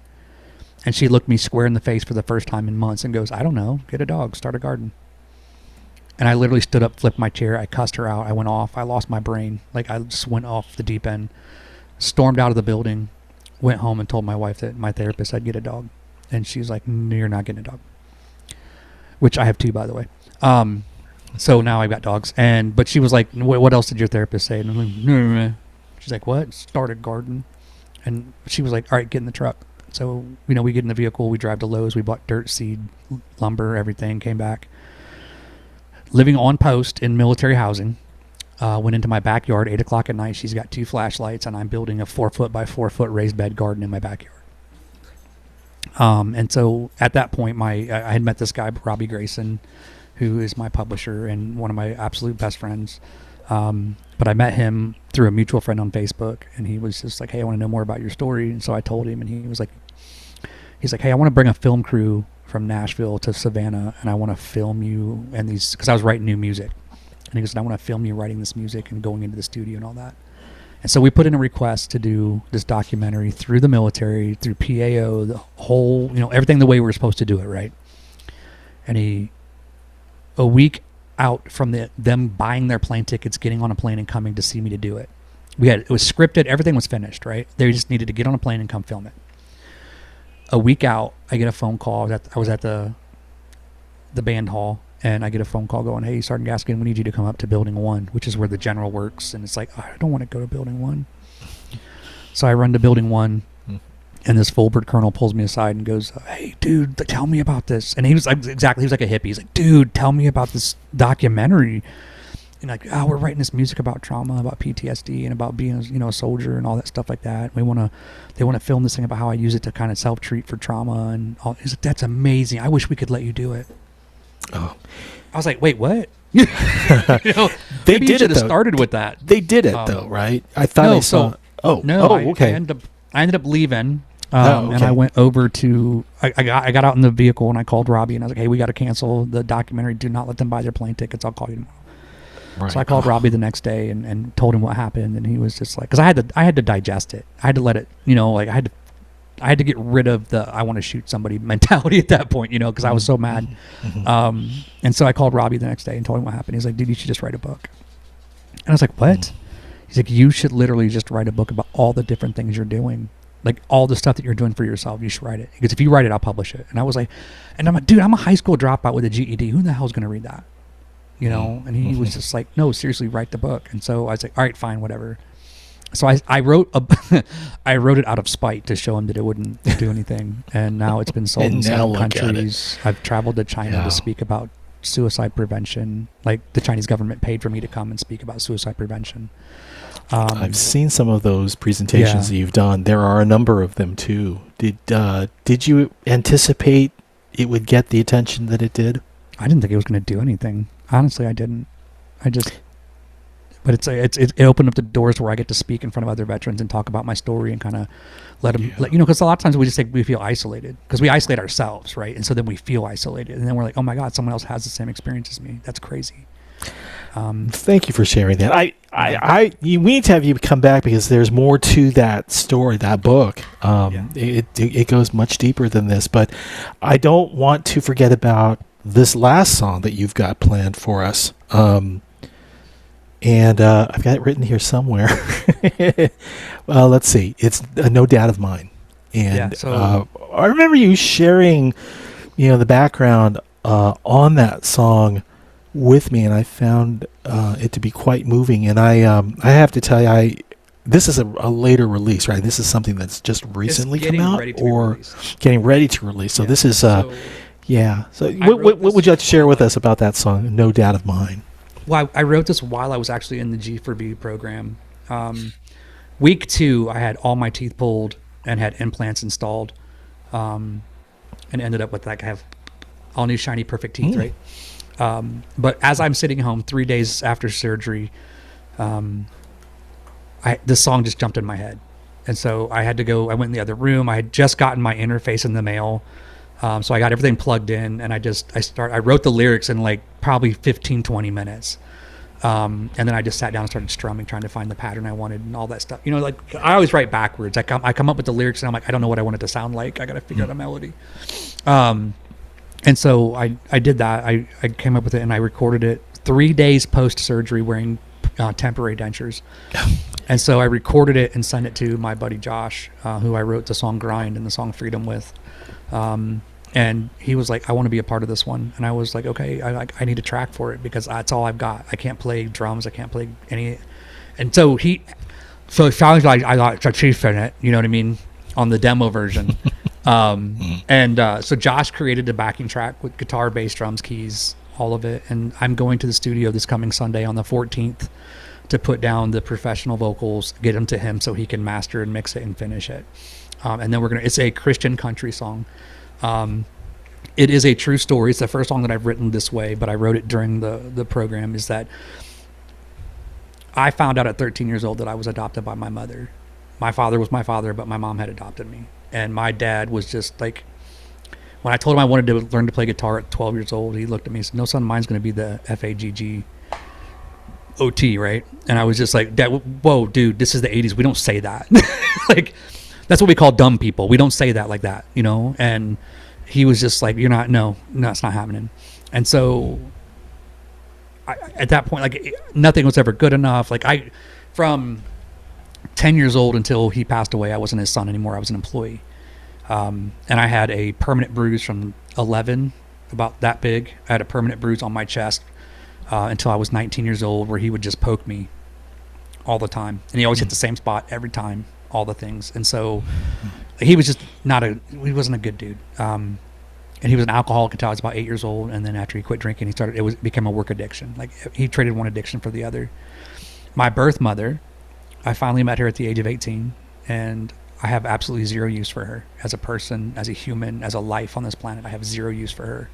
And she looked me square in the face for the first time in months and goes, I don't know, get a dog, start a garden. And I literally stood up, flipped my chair, I cussed her out, I went off, I lost my brain. Like, I just went off the deep end, stormed out of the building, went home and told my wife that my therapist I'd get a dog. And she's like, no, you're not getting a dog. Which I have two, by the way. So now I've got dogs. But she was like, what else did your therapist say? And I'm like, no. She's like, what? Start a garden. And she was like, all right, get in the truck. So, we get in the vehicle, we drive to Lowe's, we bought dirt, seed, lumber, everything, came back. Living on post in military housing, went into my backyard, 8 o'clock at night. She's got 2 flashlights, and I'm building a 4 foot by 4 foot raised bed garden in my backyard. And so at that point, I had met this guy, Robbie Grayson, who is my publisher and one of my absolute best friends. But I met him through a mutual friend on Facebook, and he was just like, hey, I want to know more about your story. And so I told him, and he's like, hey, I want to bring a film crew from Nashville to Savannah, and I want to film you and these, because I was writing new music. And he goes, I want to film you writing this music and going into the studio and all that. And so we put in a request to do this documentary through the military, through PAO, the whole, everything the way we were supposed to do it, right? And a week out from them buying their plane tickets, getting on a plane and coming to see me to do it. It was scripted, everything was finished, right? They just needed to get on a plane and come film it. A week out, I get a phone call. I was at the band hall, and I get a phone call going, hey, Sergeant Gaskin, we need you to come up to Building 1, which is where the general works. And it's like, I don't want to go to Building 1. So I run to Building 1, and this full-bird colonel pulls me aside and goes, hey, dude, tell me about this. And he was like, exactly, he was like a hippie. He's like, dude, tell me about this documentary. And like, we're writing this music about trauma, about PTSD, and about being, a soldier and all that stuff like that. They want to film this thing about how I use it to kind of self-treat for trauma and all. He's like, that's amazing. I wish we could let you do it. Oh, I was like, wait, what? They maybe did you it have though. started with that. They did it though, right? I thought I saw. Okay. I ended up leaving. Okay. And I went over to. I got out in the vehicle and I called Robbie and I was like, hey, we got to cancel the documentary. Do not let them buy their plane tickets. I'll call you tomorrow. Right. So I called Robbie the next day and told him what happened, and he was just like, because I had to digest it. I had to let it, I had to get rid of the I want to shoot somebody mentality at that point, because I was so mad. And so I called Robbie the next day and told him what happened. He's like, dude, you should just write a book. And I was like, what? He's like, you should literally just write a book about all the different things you're doing. Like all the stuff that you're doing for yourself, you should write it. Because if you write it, I'll publish it. And I was like, and I'm like, dude, I'm a high school dropout with a GED. Who the hell's going to read that? And he was just like, no, seriously, write the book. And so I was like, all right, fine, whatever. So I wrote I wrote it out of spite to show him that it wouldn't do anything. And now it's been sold in 7 countries. I've traveled to China to speak about suicide prevention. Like the Chinese government paid for me to come and speak about suicide prevention. I've seen some of those presentations that you've done. There are a number of them too. Did you anticipate it would get the attention that it did? I didn't think it was going to do anything. Honestly, I didn't. But it opened up the doors where I get to speak in front of other veterans and talk about my story and kind of let them, because a lot of times we feel isolated because we isolate ourselves, right? And so then we feel isolated, and then we're like, oh my God, someone else has the same experience as me. That's crazy. Thank you for sharing that. We need to have you come back because there's more to that story, that book. It goes much deeper than this, but I don't want to forget about this last song that you've got planned for us. And I've got it written here somewhere. Well, let's see. It's No Doubt of Mine. And I remember you sharing, the background on that song with me, and I found it to be quite moving. And I have to tell you, this is a later release, right? This is something that's just recently come out or getting ready to release. So this is, So what would you like to share with us about that song, No Doubt of Mine? Well, I wrote this while I was actually in the G4B program. Week 2, I had all my teeth pulled and had implants installed, and ended up with I have all new shiny perfect teeth, right? But as I'm sitting home 3 days after surgery, this song just jumped in my head, and so I had to go. I went in the other room. I had just gotten my interface in the mail. So I got everything plugged in, and I wrote the lyrics in like probably 15, 20 minutes. And then I just sat down and started strumming, trying to find the pattern I wanted and all that stuff. Like I always write backwards. I come up with the lyrics and I'm like, I don't know what I want it to sound like. I got to figure out a melody. And so I did that. I came up with it and I recorded it 3 days post-surgery wearing temporary dentures. And so I recorded it and sent it to my buddy Josh, who I wrote the song Grind and the song Freedom with. And he was like, I want to be a part of this one. And I was like, okay, I need a track for it because that's all I've got. I can't play drums. I can't play any. And so it sounds like I got Chief in it, you know what I mean, on the demo version. So Josh created a backing track with guitar, bass, drums, keys, all of it. And I'm going to the studio this coming Sunday on the 14th to put down the professional vocals, get them to him so he can master and mix it and finish it. and then it's a Christian country song. It is a true story. It's the first song that I've written this way, but I wrote it during the program. Is that I found out at 13 years old that I was adopted by my mother. My father was my father, but my mom had adopted me. And my dad was just like, when I told him I wanted to learn to play guitar at 12 years old, he looked at me and said, no, son, mine's going to be the FAGGOT, right? And I was just like, Dad, whoa, dude, this is the 80s. We don't say that. Like, that's what we call dumb people. We don't say that like that, you know? And he was just like, no, it's not happening. And so at that point, like, nothing was ever good enough. Like, from 10 years old until he passed away, I wasn't his son anymore. I was an employee. And I had a permanent bruise from 11, about that big. I had a permanent bruise on my chest until I was 19 years old, where he would just poke me all the time. And he always hit the same spot every time, all the things. And so he was just he wasn't a good dude. And he was an alcoholic until I was about 8 years old. And then after he quit drinking, it became a work addiction. Like, he traded one addiction for the other. My birth mother, I finally met her at the age of 18, and I have absolutely zero use for her as a person, as a human, as a life on this planet. I have zero use for her.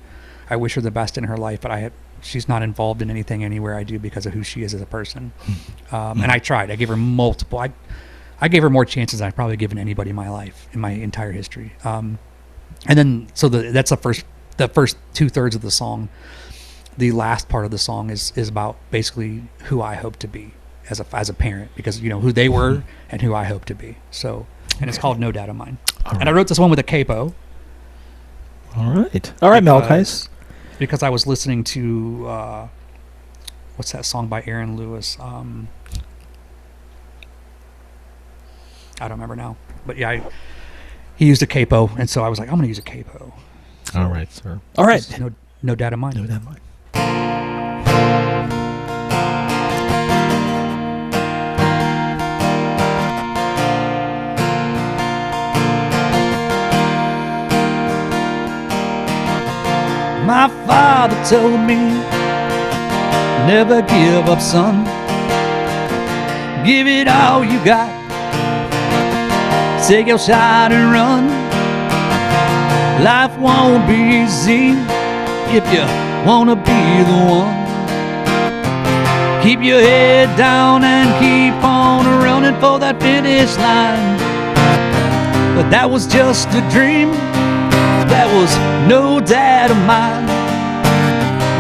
I wish her the best in her life, but she's not involved in anything anywhere I do because of who she is as a person. And I tried. I gave her multiple. I gave her more chances than I've probably given anybody in my life, in my entire history. And then, so that's the first 2/3 of the song. The last part of the song is about basically who I hope to be as a parent, because who they were and who I hope to be. So, and it's called No Doubt of Mine. And I wrote this one with a capo. All right, Malachias. Because I was listening to what's that song by Aaron Lewis? I don't remember now, but yeah, he used a capo, and so I was like, I'm going to use a capo. All right, sir. All right, no doubt of mine. No doubt of mine. My father told me, never give up, son. Give it all you got. Take your shot and run. Life won't be easy if you wanna be the one. Keep your head down and keep on running for that finish line. But that was just a dream. That was no dad of mine.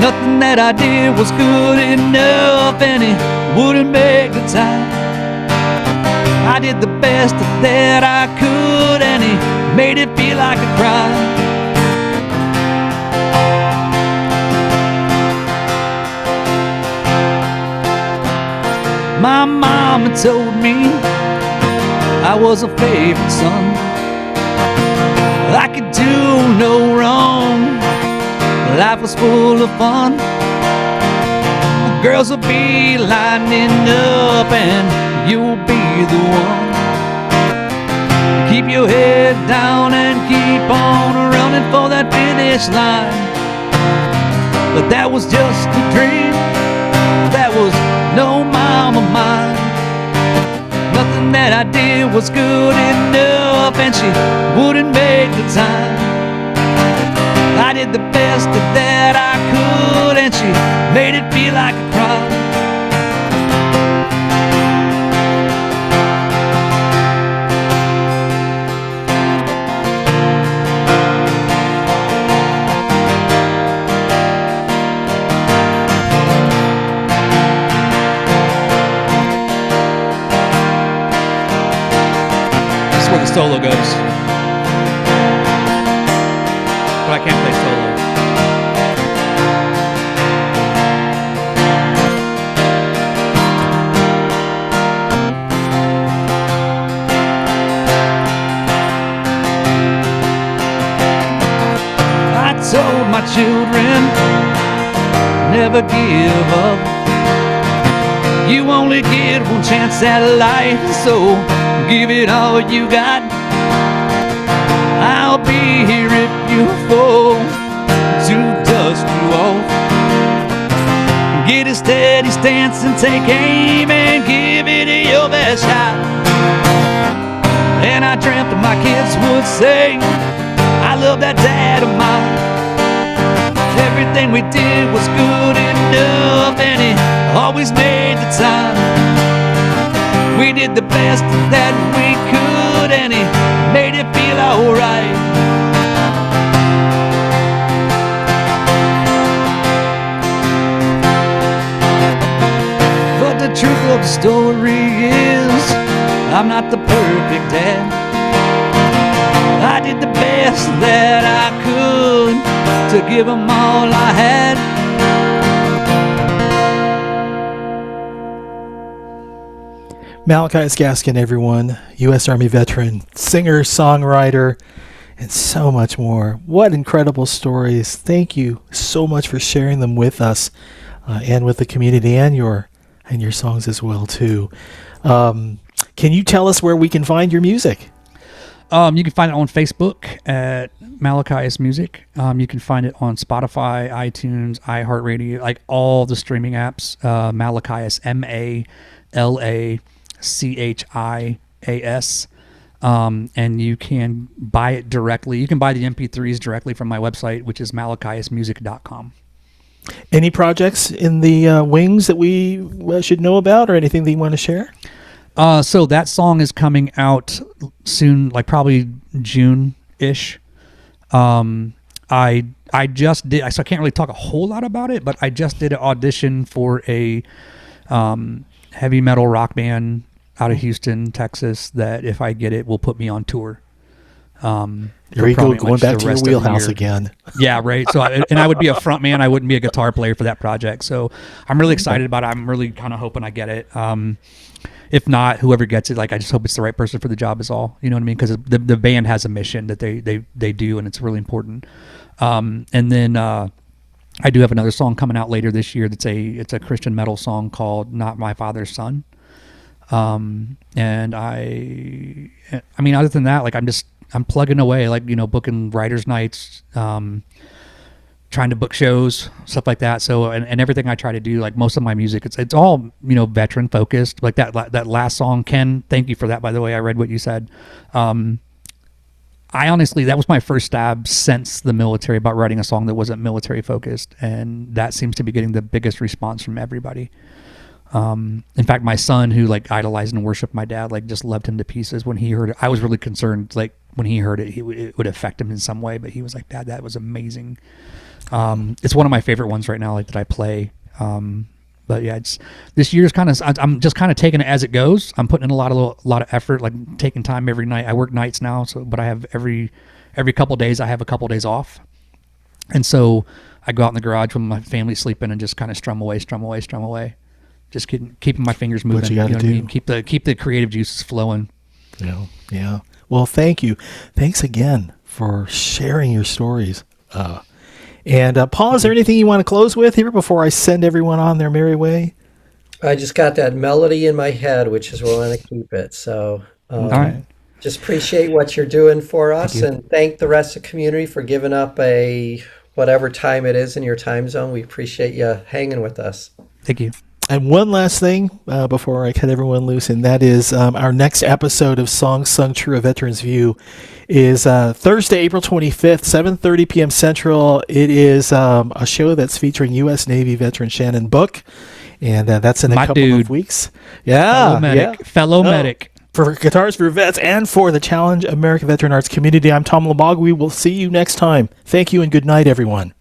Nothing that I did was good enough, and it wouldn't make the time. I did the best that I could, and he made it feel like a crime. My mama told me I was a favorite son. I could do no wrong. Life was full of fun. Girls will be lining up, and you'll be the one. Keep your head down and keep on running for that finish line. But that was just a dream. That was no mom of mine. Nothing that I did was good enough, and she wouldn't make the time. I did the best that I could, and she made it feel like a crime. This is where the solo goes. But I can't play solo. I told my children, never give up. You only get one chance at life, so give it all you got. I'll be here if you fall to dust you off. Get a steady stance and take aim and give it your best shot. And I dreamt that my kids would say, I love that dad of mine. Everything we did was good enough, and he always made the time. We did the best that we could, and he made it feel alright. But the truth of the story is, I'm not the perfect dad. I did the best that I could to give him all I had. Malachias Gaskin, everyone, U.S. Army veteran, singer, songwriter, and so much more. What incredible stories. Thank you so much for sharing them with us and with the community, and your songs as well, too. Can you tell us where we can find your music? You can find it on Facebook at Malachias Music. You can find it on Spotify, iTunes, iHeartRadio, like all the streaming apps. Malachias, Malachias. And you can buy it directly. You can buy the MP3s directly from my website, which is malachiasmusic.com. Any projects in the wings that we should know about, or anything that you want to share? So that song is coming out soon, like probably June-ish. I just did, so I can't really talk a whole lot about it, but I just did an audition for a heavy metal rock band out of Houston, Texas, that if I get it, will put me on tour. Here we go, going back to your wheelhouse again. Yeah, right. So, I would be a front man. I wouldn't be a guitar player for that project. So I'm really excited about it. I'm really kind of hoping I get it. If not, whoever gets it, like, I just hope it's the right person for the job is all. You know what I mean? Because the band has a mission that they do, and it's really important. And then I do have another song coming out later this year. It's a Christian metal song called "Not My Father's Son." And I mean, other than that, like, I'm plugging away, like, you know, booking writers' nights, trying to book shows, stuff like that. So, and everything I try to do, like, most of my music, it's all, you know, veteran focused. Like that last song, Ken, thank you for that, by the way. I read what you said. I honestly, that was my first stab since the military about writing a song that wasn't military focused. And that seems to be getting the biggest response from everybody. In fact, my son, who, like, idolized and worshiped my dad, like, just loved him to pieces when he heard it. I was really concerned, like, when he heard it, it would affect him in some way, but he was like, "Dad, that was amazing." It's one of my favorite ones right now, like, that I play. But yeah, this year's I'm just kind of taking it as it goes. I'm putting in a lot of effort, like taking time every night. I work nights now, but I have every couple days, I have a couple days off. And so I go out in the garage when my family's sleeping and just kind of strum away. Just keeping my fingers moving. What you gotta do. What I mean? Keep the creative juices flowing. Yeah. Well, thank you. Thanks again for sharing your stories. And Paul, is there anything you want to close with here before I send everyone on their merry way? I just got that melody in my head, which is where I want to keep it. So all right. Just appreciate what you're doing for us, and thank the rest of the community for giving up whatever time it is in your time zone. We appreciate you hanging with us. Thank you. And one last thing before I cut everyone loose, and that is our next episode of Songs Sung True, A Veteran's View, is Thursday, April 25th, 7:30 p.m. Central. It is a show that's featuring U.S. Navy veteran Shannon Book, and that's in a couple of weeks. Yeah. Fellow medic. For Guitars for Vets and for the Challenge American Veteran Arts community, I'm Tom Lamog. We will see you next time. Thank you and good night, everyone.